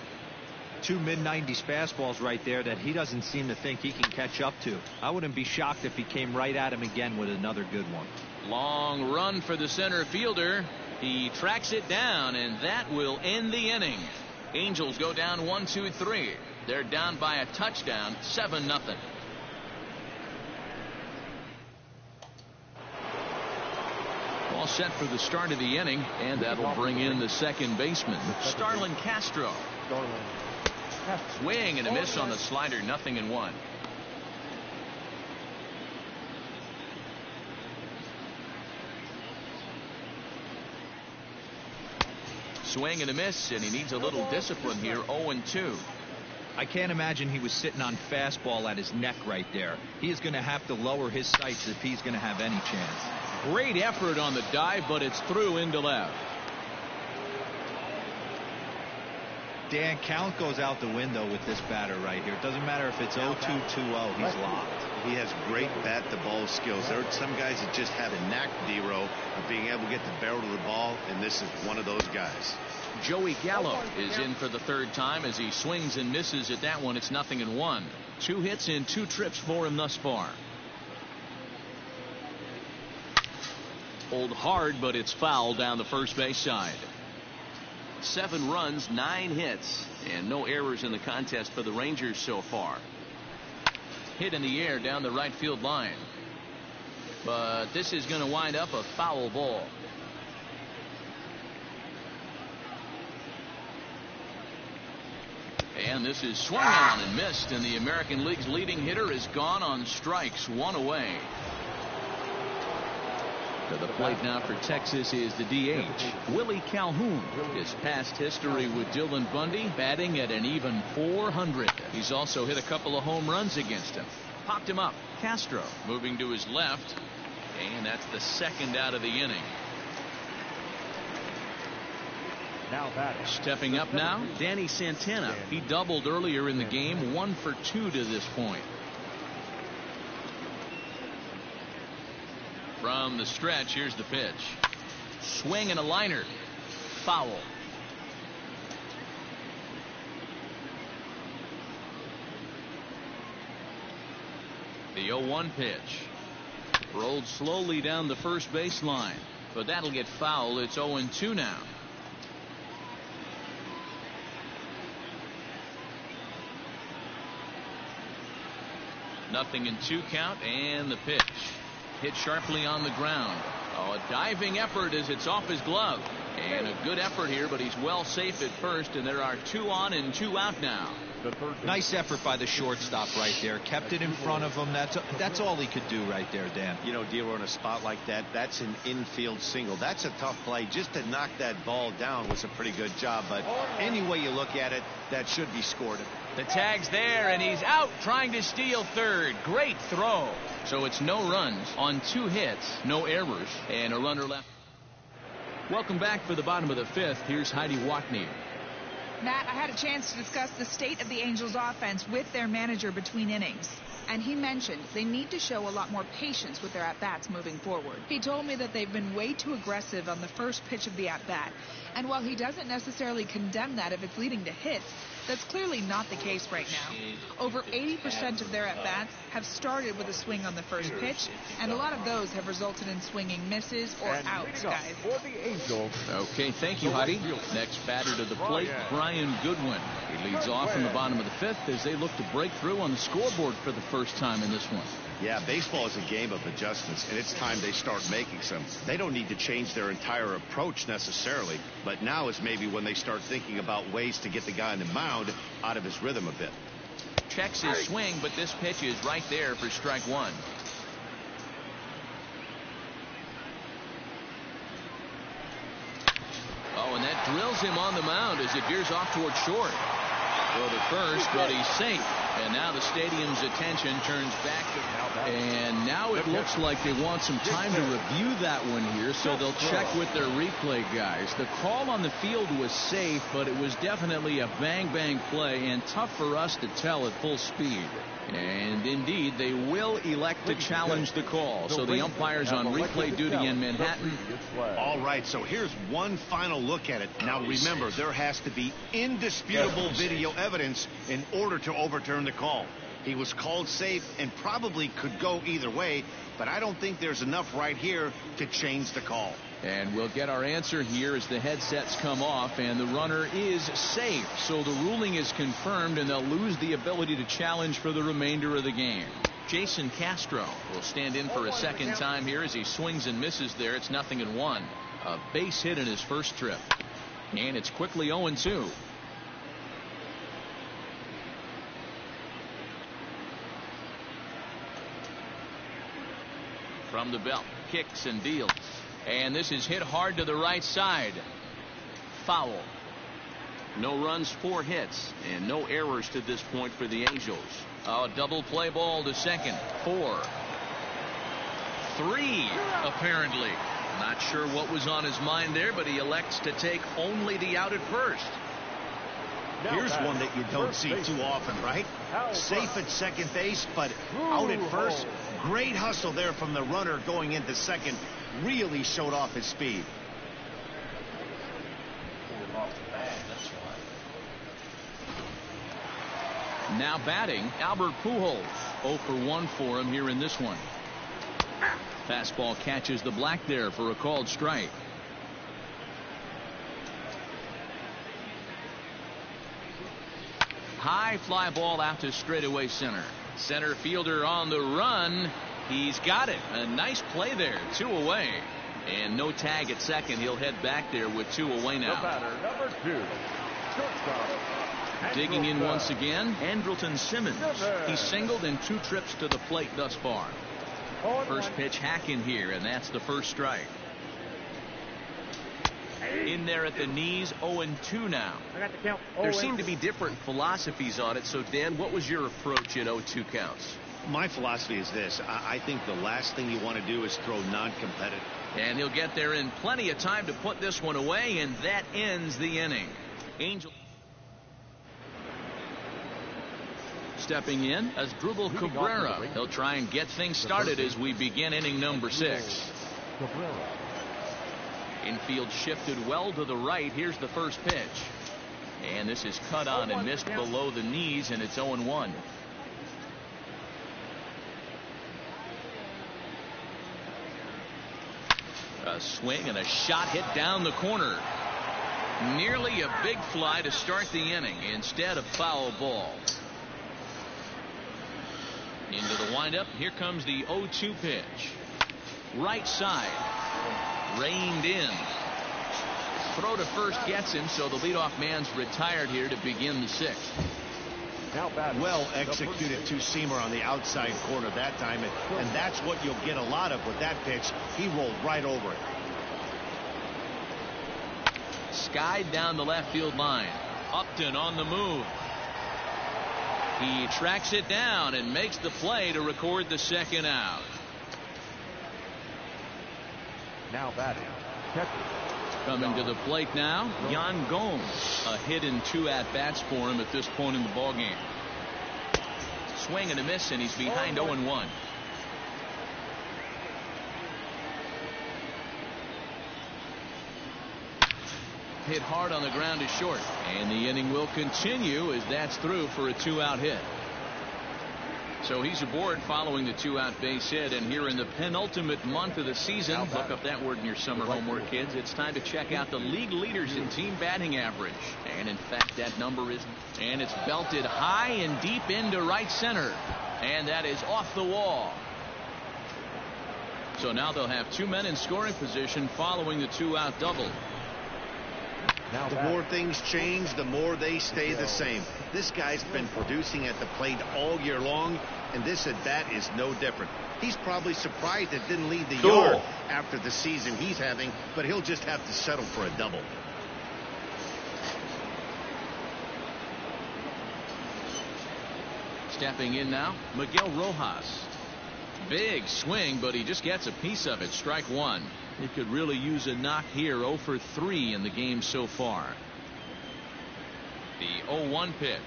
2 mid-90s fastballs right there that he doesn't seem to think he can catch up to. I wouldn't be shocked if he came right at him again with another good one. Long run for the center fielder. He tracks it down, and that will end the inning. Angels go down 1-2-3. They're down by a touchdown, 7-0. All set for the start of the inning, and that'll bring in the second baseman, Starlin Castro. Swing and a miss on the slider, 0-1. Swing and a miss, and he needs a little discipline here. 0-2. I can't imagine he was sitting on fastball at his neck right there. He is going to have to lower his sights if he's going to have any chance. Great effort on the dive, but it's through into left. Dan, count goes out the window with this batter right here. It doesn't matter if it's 0-2, 2-0. He's locked. He has great bat-to-ball skills. There are some guys that just have a knack, D-Row, of being able to get the barrel of the ball, and this is one of those guys. Joey Gallo is in for the 3rd time as he swings and misses at that one. It's 0-1. 2 hits in 2 trips for him thus far. Pulled hard, but it's foul down the first base side. 7 runs, 9 hits, and no errors in the contest for the Rangers so far. Hit in the air down the right field line. But this is going to wind up a foul ball. And this is swung on and missed, and the American League's leading hitter is gone on strikes, 1 away. To the plate now for Texas is the DH, Willie Calhoun. His past history with Dylan Bundy, batting at an even .400. He's also hit a couple of home runs against him. Popped him up. Castro moving to his left, and that's the 2nd out of the inning. Now batting. Stepping up now, Danny Santana. He doubled earlier in the game, 1 for 2 to this point. From the stretch, here's the pitch. Swing and a liner. Foul. The 0-1 pitch. Rolled slowly down the first baseline. but that'll get fouled. It's 0-2 now. Nothing in 2 count, and the pitch hit sharply on the ground. Oh, a diving effort as it's off his glove, and a good effort here, but he's well safe at first, and there are 2 on and 2 out now. Nice effort by the shortstop right there. Kept it in front of him. That's all he could do right there, Dan. You know, Dero, in a spot like that, that's an infield single. That's a tough play. Just to knock that ball down was a pretty good job. But any way you look at it, that should be scored. The tag's there, and he's out trying to steal third. Great throw. So it's no runs on 2 hits, no errors, and a runner left. Welcome back for the bottom of the 5th. Here's Heidi Watney. Matt, I had a chance to discuss the state of the Angels offense with their manager between innings. And he mentioned they need to show a lot more patience with their at-bats moving forward. He told me that they've been way too aggressive on the first pitch of the at-bat. And while he doesn't necessarily condemn that if it's leading to hits, that's clearly not the case right now. Over 80% of their at-bats have started with a swing on the first pitch, and a lot of those have resulted in swinging misses or outs, guys. Okay, thank you, Heidi. Next batter to the plate, Brian Goodwin. He leads off in the bottom of the 5th as they look to break through on the scoreboard for the first time in this one. Yeah, baseball is a game of adjustments, and it's time they start making some. They don't need to change their entire approach necessarily, but now is maybe when they start thinking about ways to get the guy on the mound out of his rhythm a bit. Checks his swing, but this pitch is right there for strike 1. Oh, and that drills him on the mound as it veers off toward short. Go to first, but he's safe. And now the stadium's attention turns back. And now it looks like they want some time to review that one here, so they'll check with their replay guys. The call on the field was safe, but it was definitely a bang-bang play and tough for us to tell at full speed. And indeed, they will elect to challenge the call. So the umpires on replay duty in Manhattan. All right, so here's one final look at it. Now remember, there has to be indisputable video evidence in order to overturn the call. He was called safe and probably could go either way, but I don't think there's enough right here to change the call. And we'll get our answer here as the headsets come off, and the runner is safe. So the ruling is confirmed, and they'll lose the ability to challenge for the remainder of the game. Jason Castro will stand in for a second time here as he swings and misses there. It's 0-1. A base hit in his first trip. And it's quickly 0-2. From the belt, kicks and deals. And this is hit hard to the right side. Foul. No runs, 4 hits, and no errors to this point for the Angels. A double play ball to second. 4. 3, apparently. Not sure what was on his mind there, but he elects to take only the out at first. Here's one that you don't see too often, right? Safe at second base, but out at first. Great hustle there from the runner going into second. Really showed off his speed. Now batting, Albert Pujols. 0 for 1 for him here in this one. Fastball catches the black there for a called strike. High fly ball out to straightaway center. Center fielder on the run. He's got it. A nice play there. 2 away. And no tag at second. He'll head back there with 2 away now. The batter, number 2, shortstop. Digging in once again, Andrelton Simmons. He's singled in 2 trips to the plate thus far. First pitch hack in here, and that's the first strike. In there at the knees, 0-2 now. There seem to be different philosophies on it. So, Dan, what was your approach in 0-2 counts? My philosophy is this. I think the last thing you want to do is throw non-competitive. And he'll get there in plenty of time to put this one away, and that ends the inning. Angel stepping in as Asdrubal Cabrera. He'll try and get things started as we begin inning number 6. Infield shifted well to the right. Here's the first pitch. And this is cut on and missed below the knees, and it's 0-1. A A swing and a shot hit down the corner. Nearly a big fly to start the inning. Instead, a foul ball. Into the windup. Here comes the 0-2 pitch. Right side. Reined in. Throw to first gets him, so the leadoff man's retired here to begin the sixth. Now batting. Well executed two-seamer on the outside corner that time, and that's what you'll get a lot of with that pitch. He rolled right over it. Skied down the left field line. Upton on the move. He tracks it down and makes the play to record the second out. Now batting. Catcher. Coming to the plate now, Yan Gomes. A hit in 2 at-bats for him at this point in the ballgame. Swing and a miss, and he's behind 0-1. Hit hard on the ground to short, and the inning will continue as that's through for a 2-out hit. So he's aboard following the 2-out base hit, and here in the penultimate month of the season, look up that word in your summer homework, kids. It's time to check out the league leaders in team batting average, and in fact that number is, and it's belted high and deep into right center, and that is off the wall. So now they'll have 2 men in scoring position following the 2-out double. The more things change, the more they stay the same. This guy's been producing at the plate all year long, and this at bat is no different. He's probably surprised it didn't leave the yard after the season he's having, but he'll just have to settle for a double. Stepping in now, Miguel Rojas. Big swing, but he just gets a piece of it. Strike one. He could really use a knock here. 0 for 3 in the game so far. The 0-1 pitch.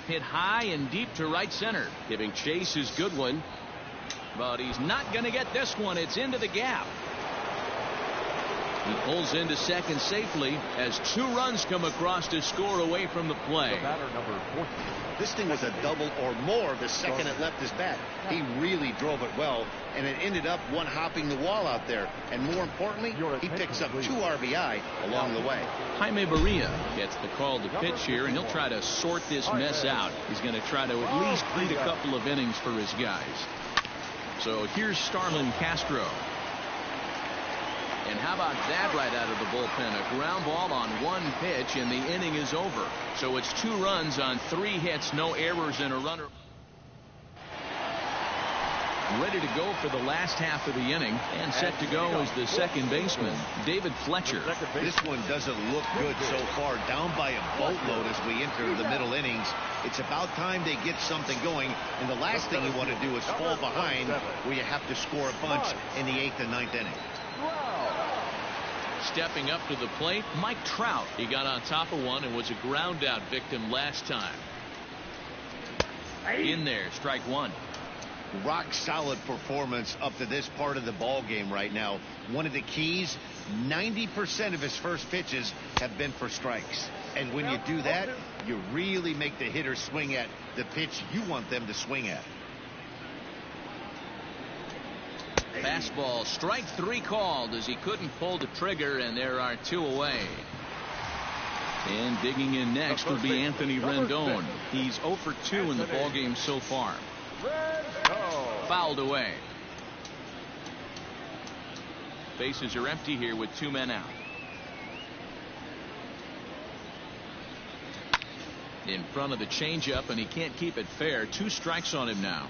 Hit high and deep to right center. Giving chase his good one. But he's not going to get this one. It's into the gap. He pulls into second safely as 2 runs come across to score away from the play. The batter number 14. This thing was a double or more the second it left his bat. He really drove it well, and it ended up one-hopping the wall out there. And more importantly, he picks up 2 RBI along the way. Jaime Barria gets the call to pitch here, and he'll try to sort this mess out. He's going to try to at least beat a couple of innings for his guys. So here's Starlin Castro. And how about that right out of the bullpen? A ground ball on 1 pitch, and the inning is over. So it's 2 runs on 3 hits, no errors, and a runner. Ready to go for the last half of the inning, and set to go is the second baseman, David Fletcher. This one doesn't look good so far. Down by a boatload as we enter the middle innings. It's about time they get something going, and the last thing you want to do is fall behind where you have to score a bunch in the 8th and 9th inning. Stepping up to the plate, Mike Trout. He got on top of one and was a ground out victim last time. In there, strike one. Rock solid performance up to this part of the ball game right now. One of the keys, 90% of his first pitches have been for strikes. And when you do that, you really make the hitter swing at the pitch you want them to swing at. Fastball, strike 3 called as he couldn't pull the trigger, and there are 2 away. And digging in next will be Anthony Rendon. He's 0 for 2 in the ballgame so far. Fouled away. Bases are empty here with 2 men out. In front of the changeup, and he can't keep it fair. 2 strikes on him now.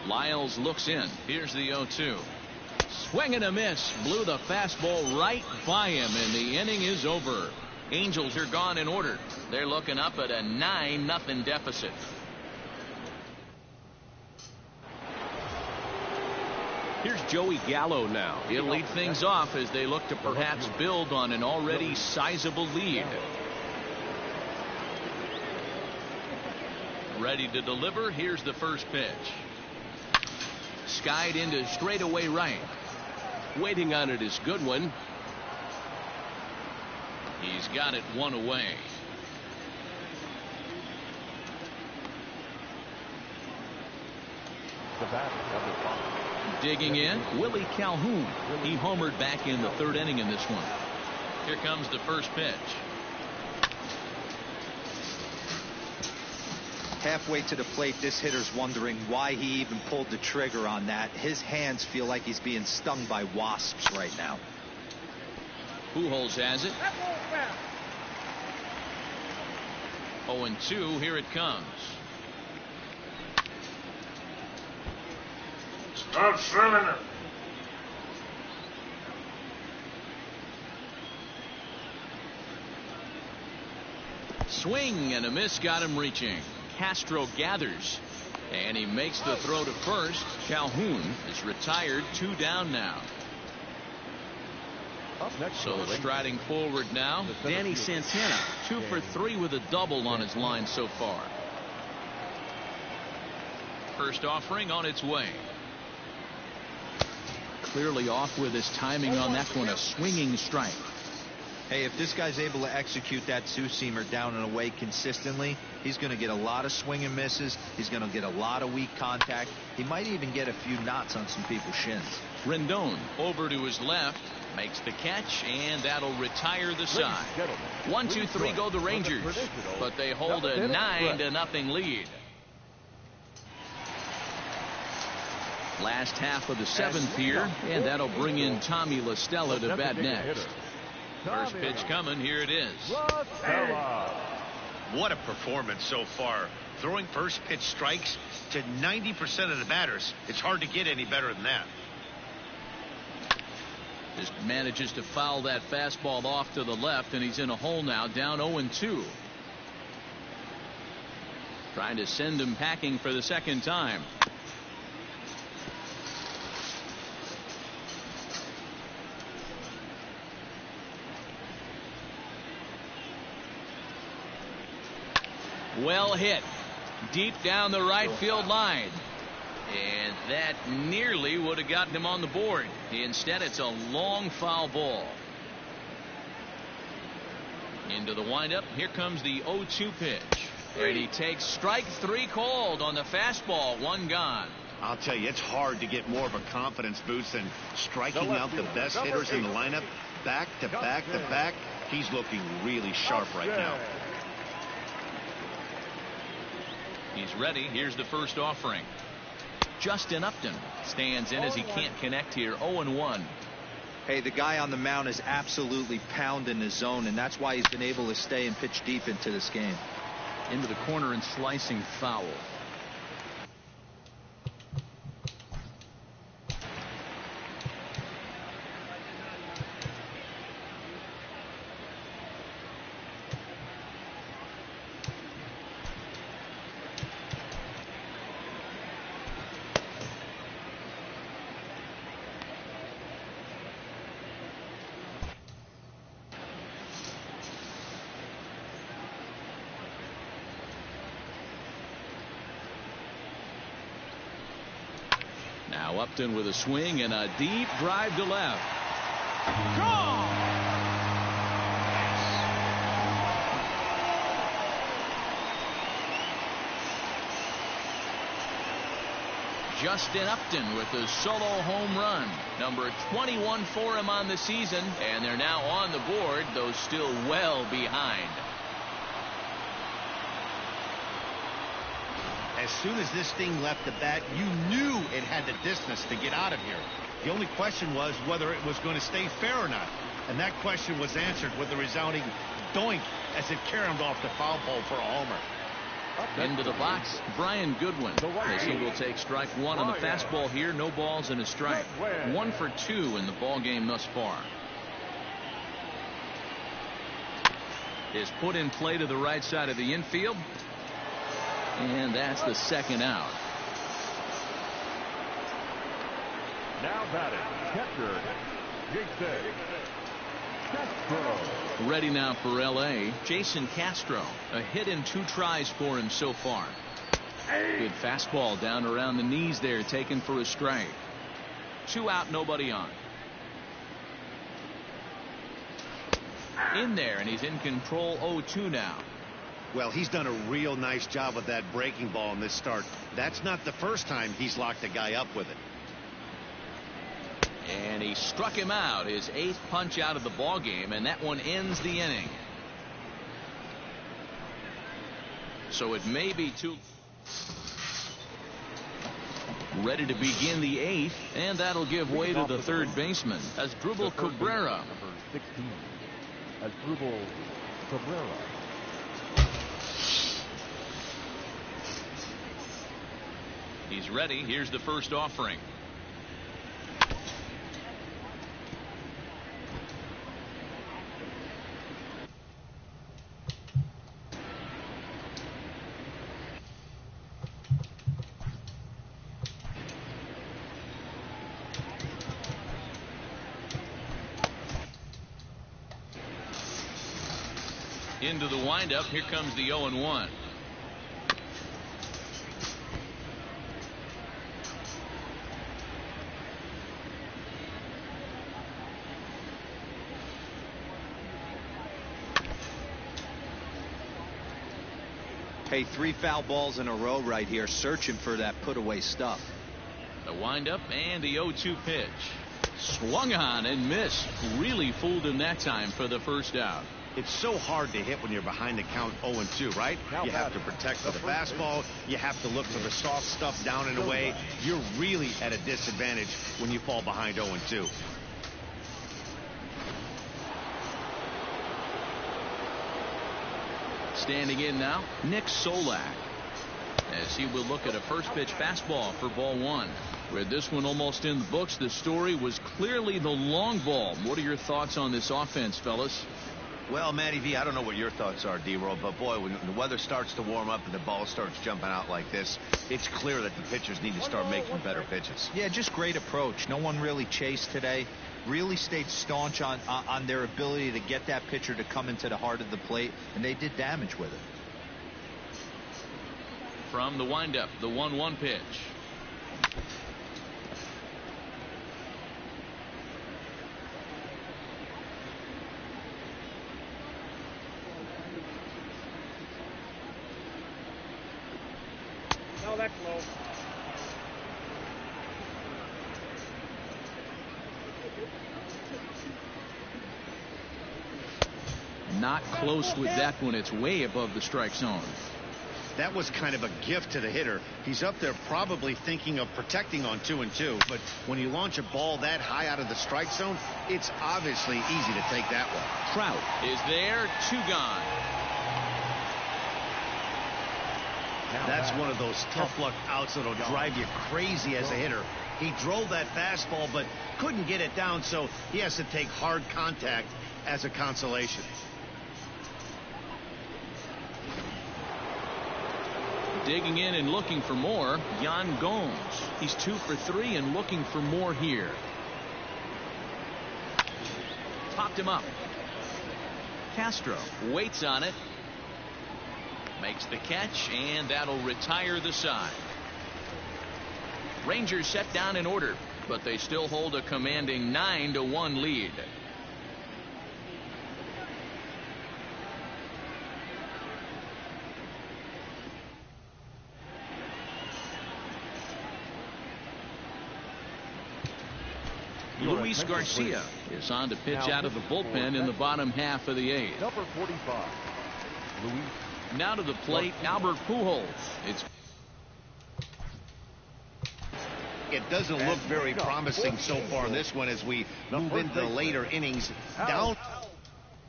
Lyles looks in. Here's the 0-2. Swing and a miss. Blew the fastball right by him, and the inning is over. Angels are gone in order. They're looking up at a 9-0 deficit. Here's Joey Gallo now. He'll lead things off as they look to perhaps build on an already sizable lead. Ready to deliver. Here's the first pitch. Skied into straightaway right. Waiting on it is Goodwin. He's got it 1 away. The batter number 5. Digging in, Willie Calhoun. He homered back in the third inning in this one. Here comes the first pitch. Halfway to the plate, this hitter's wondering why he even pulled the trigger on that. His hands feel like he's being stung by wasps right now. Pujols has it. 0-2, here it comes. Stop swinging it. Swing and a miss got him reaching. Castro gathers, and he makes the throw to first. Calhoun is retired, 2 down now. Up next, So striding forward now, Danny Santana, 2 for 3 with a double on his line so far. First offering on its way. Clearly off with his timing on that one, a swinging strike. Hey, if this guy's able to execute that two-seamer down and away consistently, he's going to get a lot of swing and misses. He's going to get a lot of weak contact. He might even get a few knots on some people's shins. Rendon over to his left, makes the catch, and that'll retire the side. 1-2-3 go the Rangers, but they hold a 9-0 lead. Last half of the 7th here, and that'll bring in Tommy La Stella to bat next. First pitch coming, here it is. What a performance so far. Throwing first pitch strikes to 90% of the batters. It's hard to get any better than that. Just manages to foul that fastball off to the left, and he's in a hole now, down 0-2. Trying to send him packing for the second time. Well hit deep down the right field line, and that nearly would have gotten him on the board. Instead, it's a long foul ball. Into the windup. Here comes the 0-2 pitch, and he takes strike 3 called on the fastball. 1 gone. I'll tell you, it's hard to get more of a confidence boost than striking out the best hitters in the lineup back to back to back. He's looking really sharp right now. He's ready. Here's the first offering. Justin Upton stands in as he can't connect here. 0-1. Hey, the guy on the mound is absolutely pounding his zone, and that's why he's been able to stay and pitch deep into this game. Into the corner and slicing foul. Now Upton with a swing and a deep drive to left. Gone! Justin Upton with a solo home run. Number 21 for him on the season, and they're now on the board, though still well behind. As soon as this thing left the bat, you knew it had the distance to get out of here. The only question was whether it was going to stay fair or not. And that question was answered with a resounding doink as it caromed off the foul pole for a homer. Into the box, Brian Goodwin. As he will take strike 1 on the fastball here. No balls and a strike. 1 for 2 in the ball game thus far. Is put in play to the right side of the infield. And that's the second out. Now batting, catcher, Jason Castro. Ready now for L.A., Jason Castro. A hit in 2 tries for him so far. Good fastball down around the knees there, taken for a strike. 2 out, nobody on. In there, and he's in control. 0-2 now. Well, he's done a real nice job with that breaking ball in this start. That's not the first time he's locked a guy up with it. And he struck him out, his 8th punch out of the ball game, and that one ends the inning. So it may be too ready to begin the 8th, and that'll give way to the third baseman, Asdrubal Cabrera. Number 16, Asdrubal Cabrera. He's ready. Here's the first offering. Into the windup. Here comes the 0-1. Hey, 3 foul balls in a row right here, searching for that put-away stuff. The windup and the 0-2 pitch. Swung on and missed. Really fooled him that time for the first out. It's so hard to hit when you're behind the count 0-2, right? You have to protect for the fastball. You have to look for the soft stuff down and away. You're really at a disadvantage when you fall behind 0-2. Standing in now, Nick Solak, as he will look at a first pitch fastball for ball 1. With this one almost in the books, the story was clearly the long ball. What are your thoughts on this offense, fellas? Well, Matty V, I don't know what your thoughts are, D-Roll, but boy, when the weather starts to warm up and the ball starts jumping out like this, it's clear that the pitchers need to start making better pitches. Yeah, just great approach. No one really chased today. Really stayed staunch on their ability to get that pitcher to come into the heart of the plate, and they did damage with it. From the windup, the 1-1 pitch. No, that's low. Not close with that one. It's way above the strike zone. That was kind of a gift to the hitter. He's up there probably thinking of protecting on 2-2, but when you launch a ball that high out of the strike zone, it's obviously easy to take that one. Trout is there, 2 gone. That's one of those tough luck outs that'll drive you crazy as a hitter. He drove that fastball but couldn't get it down, so he has to take hard contact as a consolation. Digging in and looking for more, Yan Gomes. He's 2 for 3 and looking for more here. Popped him up. Castro waits on it. Makes the catch, and that'll retire the side. Rangers set down in order, but they still hold a commanding 9-1 lead. Luis Garcia is on to pitch out of the bullpen in the bottom half of the 8th. Number 45, Luis. Now to the plate, Albert Pujols. It doesn't look very promising so far in this one as we move into the later innings. Down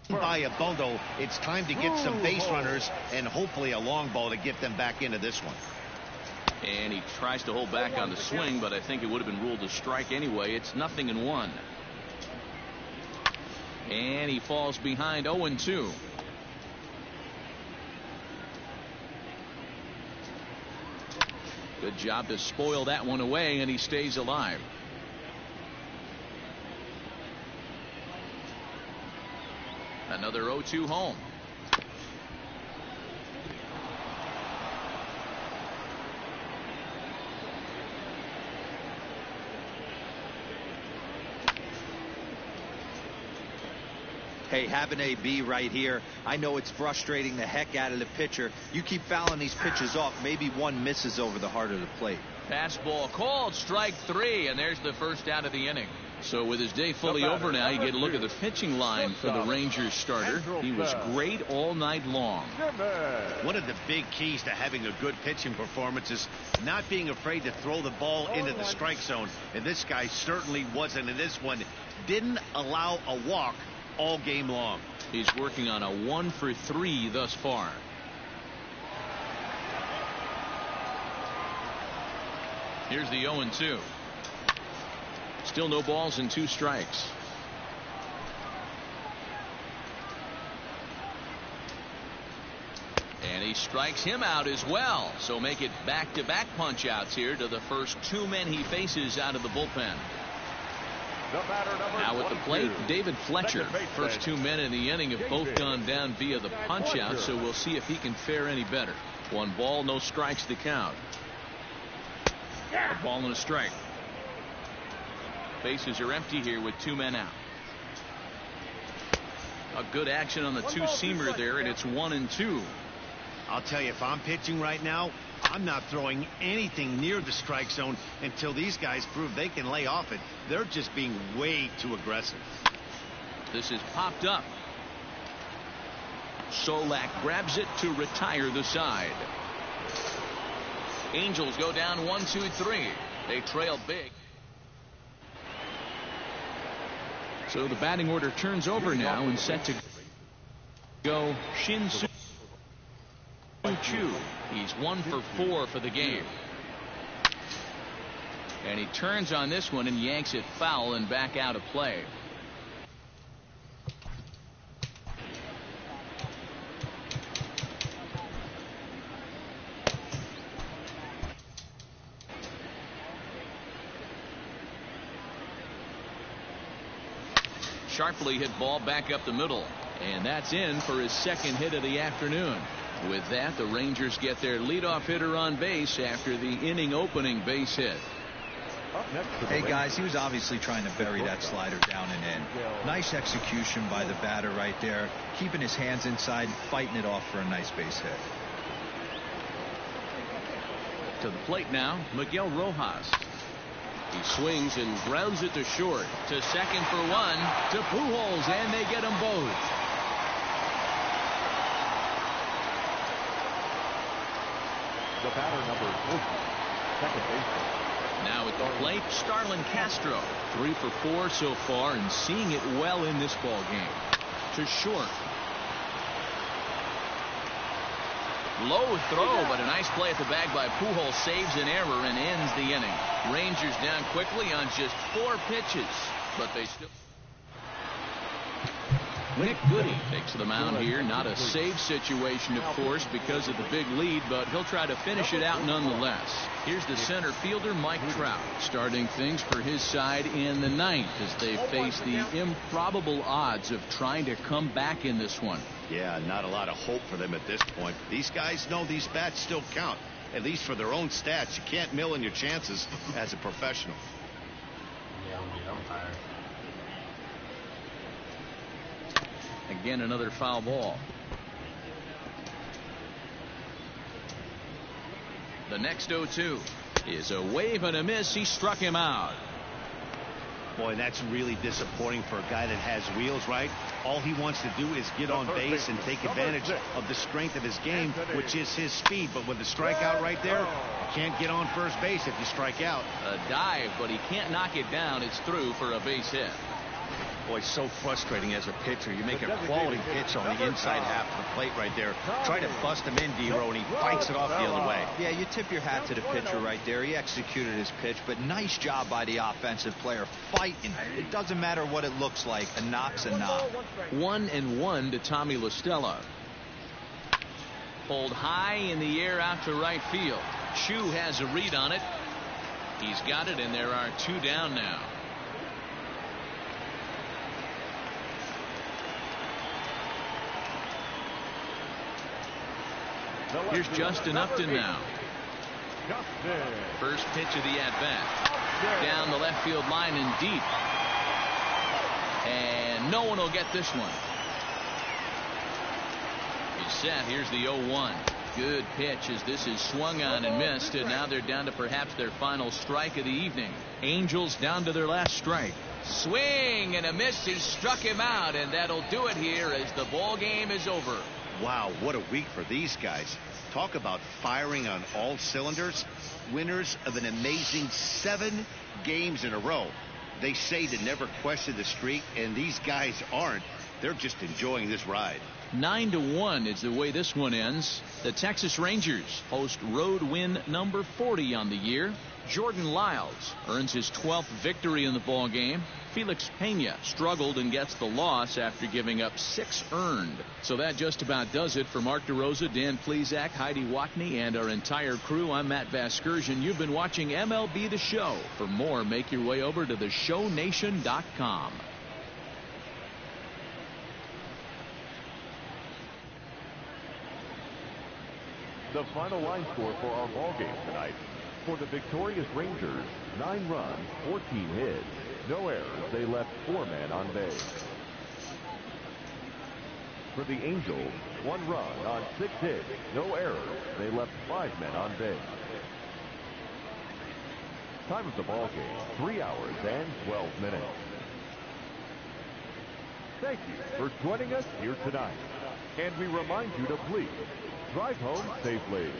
by Abondo, it's time to get some base runners and hopefully a long ball to get them back into this one. And he tries to hold back on the swing, but I think it would have been ruled a strike anyway. It's 0-1. And he falls behind 0-2. Good job to spoil that one away, and he stays alive. Another 0-2 home. Hey, having AB right here, I know it's frustrating the heck out of the pitcher. You keep fouling these pitches off, maybe one misses over the heart of the plate. Fastball called, strike 3, and there's the first out of the inning. So with his day fully over now, you get a look at the pitching line for the Rangers starter. He was great all night long. One of the big keys to having a good pitching performance is not being afraid to throw the ball into the strike zone. And this guy certainly wasn't in this one. Didn't allow a walk all game long. He's working on a 1-for-3 thus far. Here's the 0-2. Still no balls and 2 strikes. And he strikes him out as well. So make it back-to-back punch-outs here to the first 2 men he faces out of the bullpen. Now at the plate, David Fletcher. First 2 men in the inning have both gone down via the punch-out, so we'll see if he can fare any better. 1 ball, no strikes to count. A ball and a strike. Bases are empty here with 2 men out. A good action on the 2-seamer there, and it's 1-2. I'll tell you, if I'm pitching right now, I'm not throwing anything near the strike zone until these guys prove they can lay off it. They're just being way too aggressive. This is popped up. Solak grabs it to retire the side. Angels go down 1-2-3. They trail big. So the batting order turns over now and set to go Shin-Soo Choo. He's 1-for-4 for the game. And he turns on this one and yanks it foul and back out of play. Sharply hit ball back up the middle, and that's in for his 2nd hit of the afternoon. With that, the Rangers get their leadoff hitter on base after the inning opening base hit. Hey guys, he was obviously trying to bury that slider down and in. Nice execution by the batter right there, keeping his hands inside, fighting it off for a nice base hit. To the plate now, Miguel Rojas. He swings and grounds it to short. To second for 1. To Pujols, and they get them both. The batter, number 40, second baseman. Now at the plate, Starlin Castro. 3 for 4 so far and seeing it well in this ball game. To short. Low throw, but a nice play at the bag by Pujols saves an error and ends the inning. Rangers down quickly on just 4 pitches, but they still. Nick Goody takes the mound here. Not a save situation, of course, because of the big lead, but he'll try to finish it out nonetheless. Here's the center fielder, Mike Trout, starting things for his side in the 9th as they face the improbable odds of trying to come back in this one. Yeah, not a lot of hope for them at this point. These guys know these bats still count, at least for their own stats. You can't mill in your chances as a professional. Yeah, I'm the umpire. Again, another foul ball. The next 0-2 is a wave and a miss. He struck him out. Boy, that's really disappointing for a guy that has wheels, right? All he wants to do is get on base and take advantage of the strength of his game, which is his speed. But with the strikeout right there, you can't get on first base if you strike out. A dive, but he can't knock it down. It's through for a base hit. Boy, so frustrating as a pitcher. You make a quality pitch on the inside half of the plate right there. Try to bust him in, D-Row, and he fights it off the other way. Yeah, you tip your hat to the pitcher right there. He executed his pitch, but nice job by the offensive player fighting. It doesn't matter what it looks like. A knock's a knock. 1-1 to Tommy La Stella. Pulled high in the air out to right field. Choo has a read on it. He's got it, and there are 2 down now. Here's Justin Upton now. First pitch of the at-bat. Down the left field line and deep. And no one will get this one. He's set. Here's the 0-1. Good pitch as this is swung on and missed, and now they're down to perhaps their final strike of the evening. Angels down to their last strike. Swing and a miss. He struck him out, and that'll do it here as the ball game is over. Wow, what a week for these guys. Talk about firing on all cylinders. Winners of an amazing 7 games in a row. They say to never question the streak, and these guys aren't. They're just enjoying this ride. 9-1 is the way this one ends. The Texas Rangers host road win number 40 on the year. Jordan Lyles earns his 12th victory in the ball game. Felix Pena struggled and gets the loss after giving up 6 earned. So that just about does it for Mark DeRosa, Dan Plesac, Heidi Watney, and our entire crew. I'm Matt Vasgersian. You've been watching MLB The Show. For more, make your way over to theshownation.com. The final line score for our ball game tonight. For the victorious Rangers, 9 runs, 14 hits, no errors. They left 4 men on base. For the Angels, 1 run on 6 hits, no errors. They left 5 men on base. Time of the ball game, 3 hours and 12 minutes. Thank you for joining us here tonight. And we remind you to please drive home safely.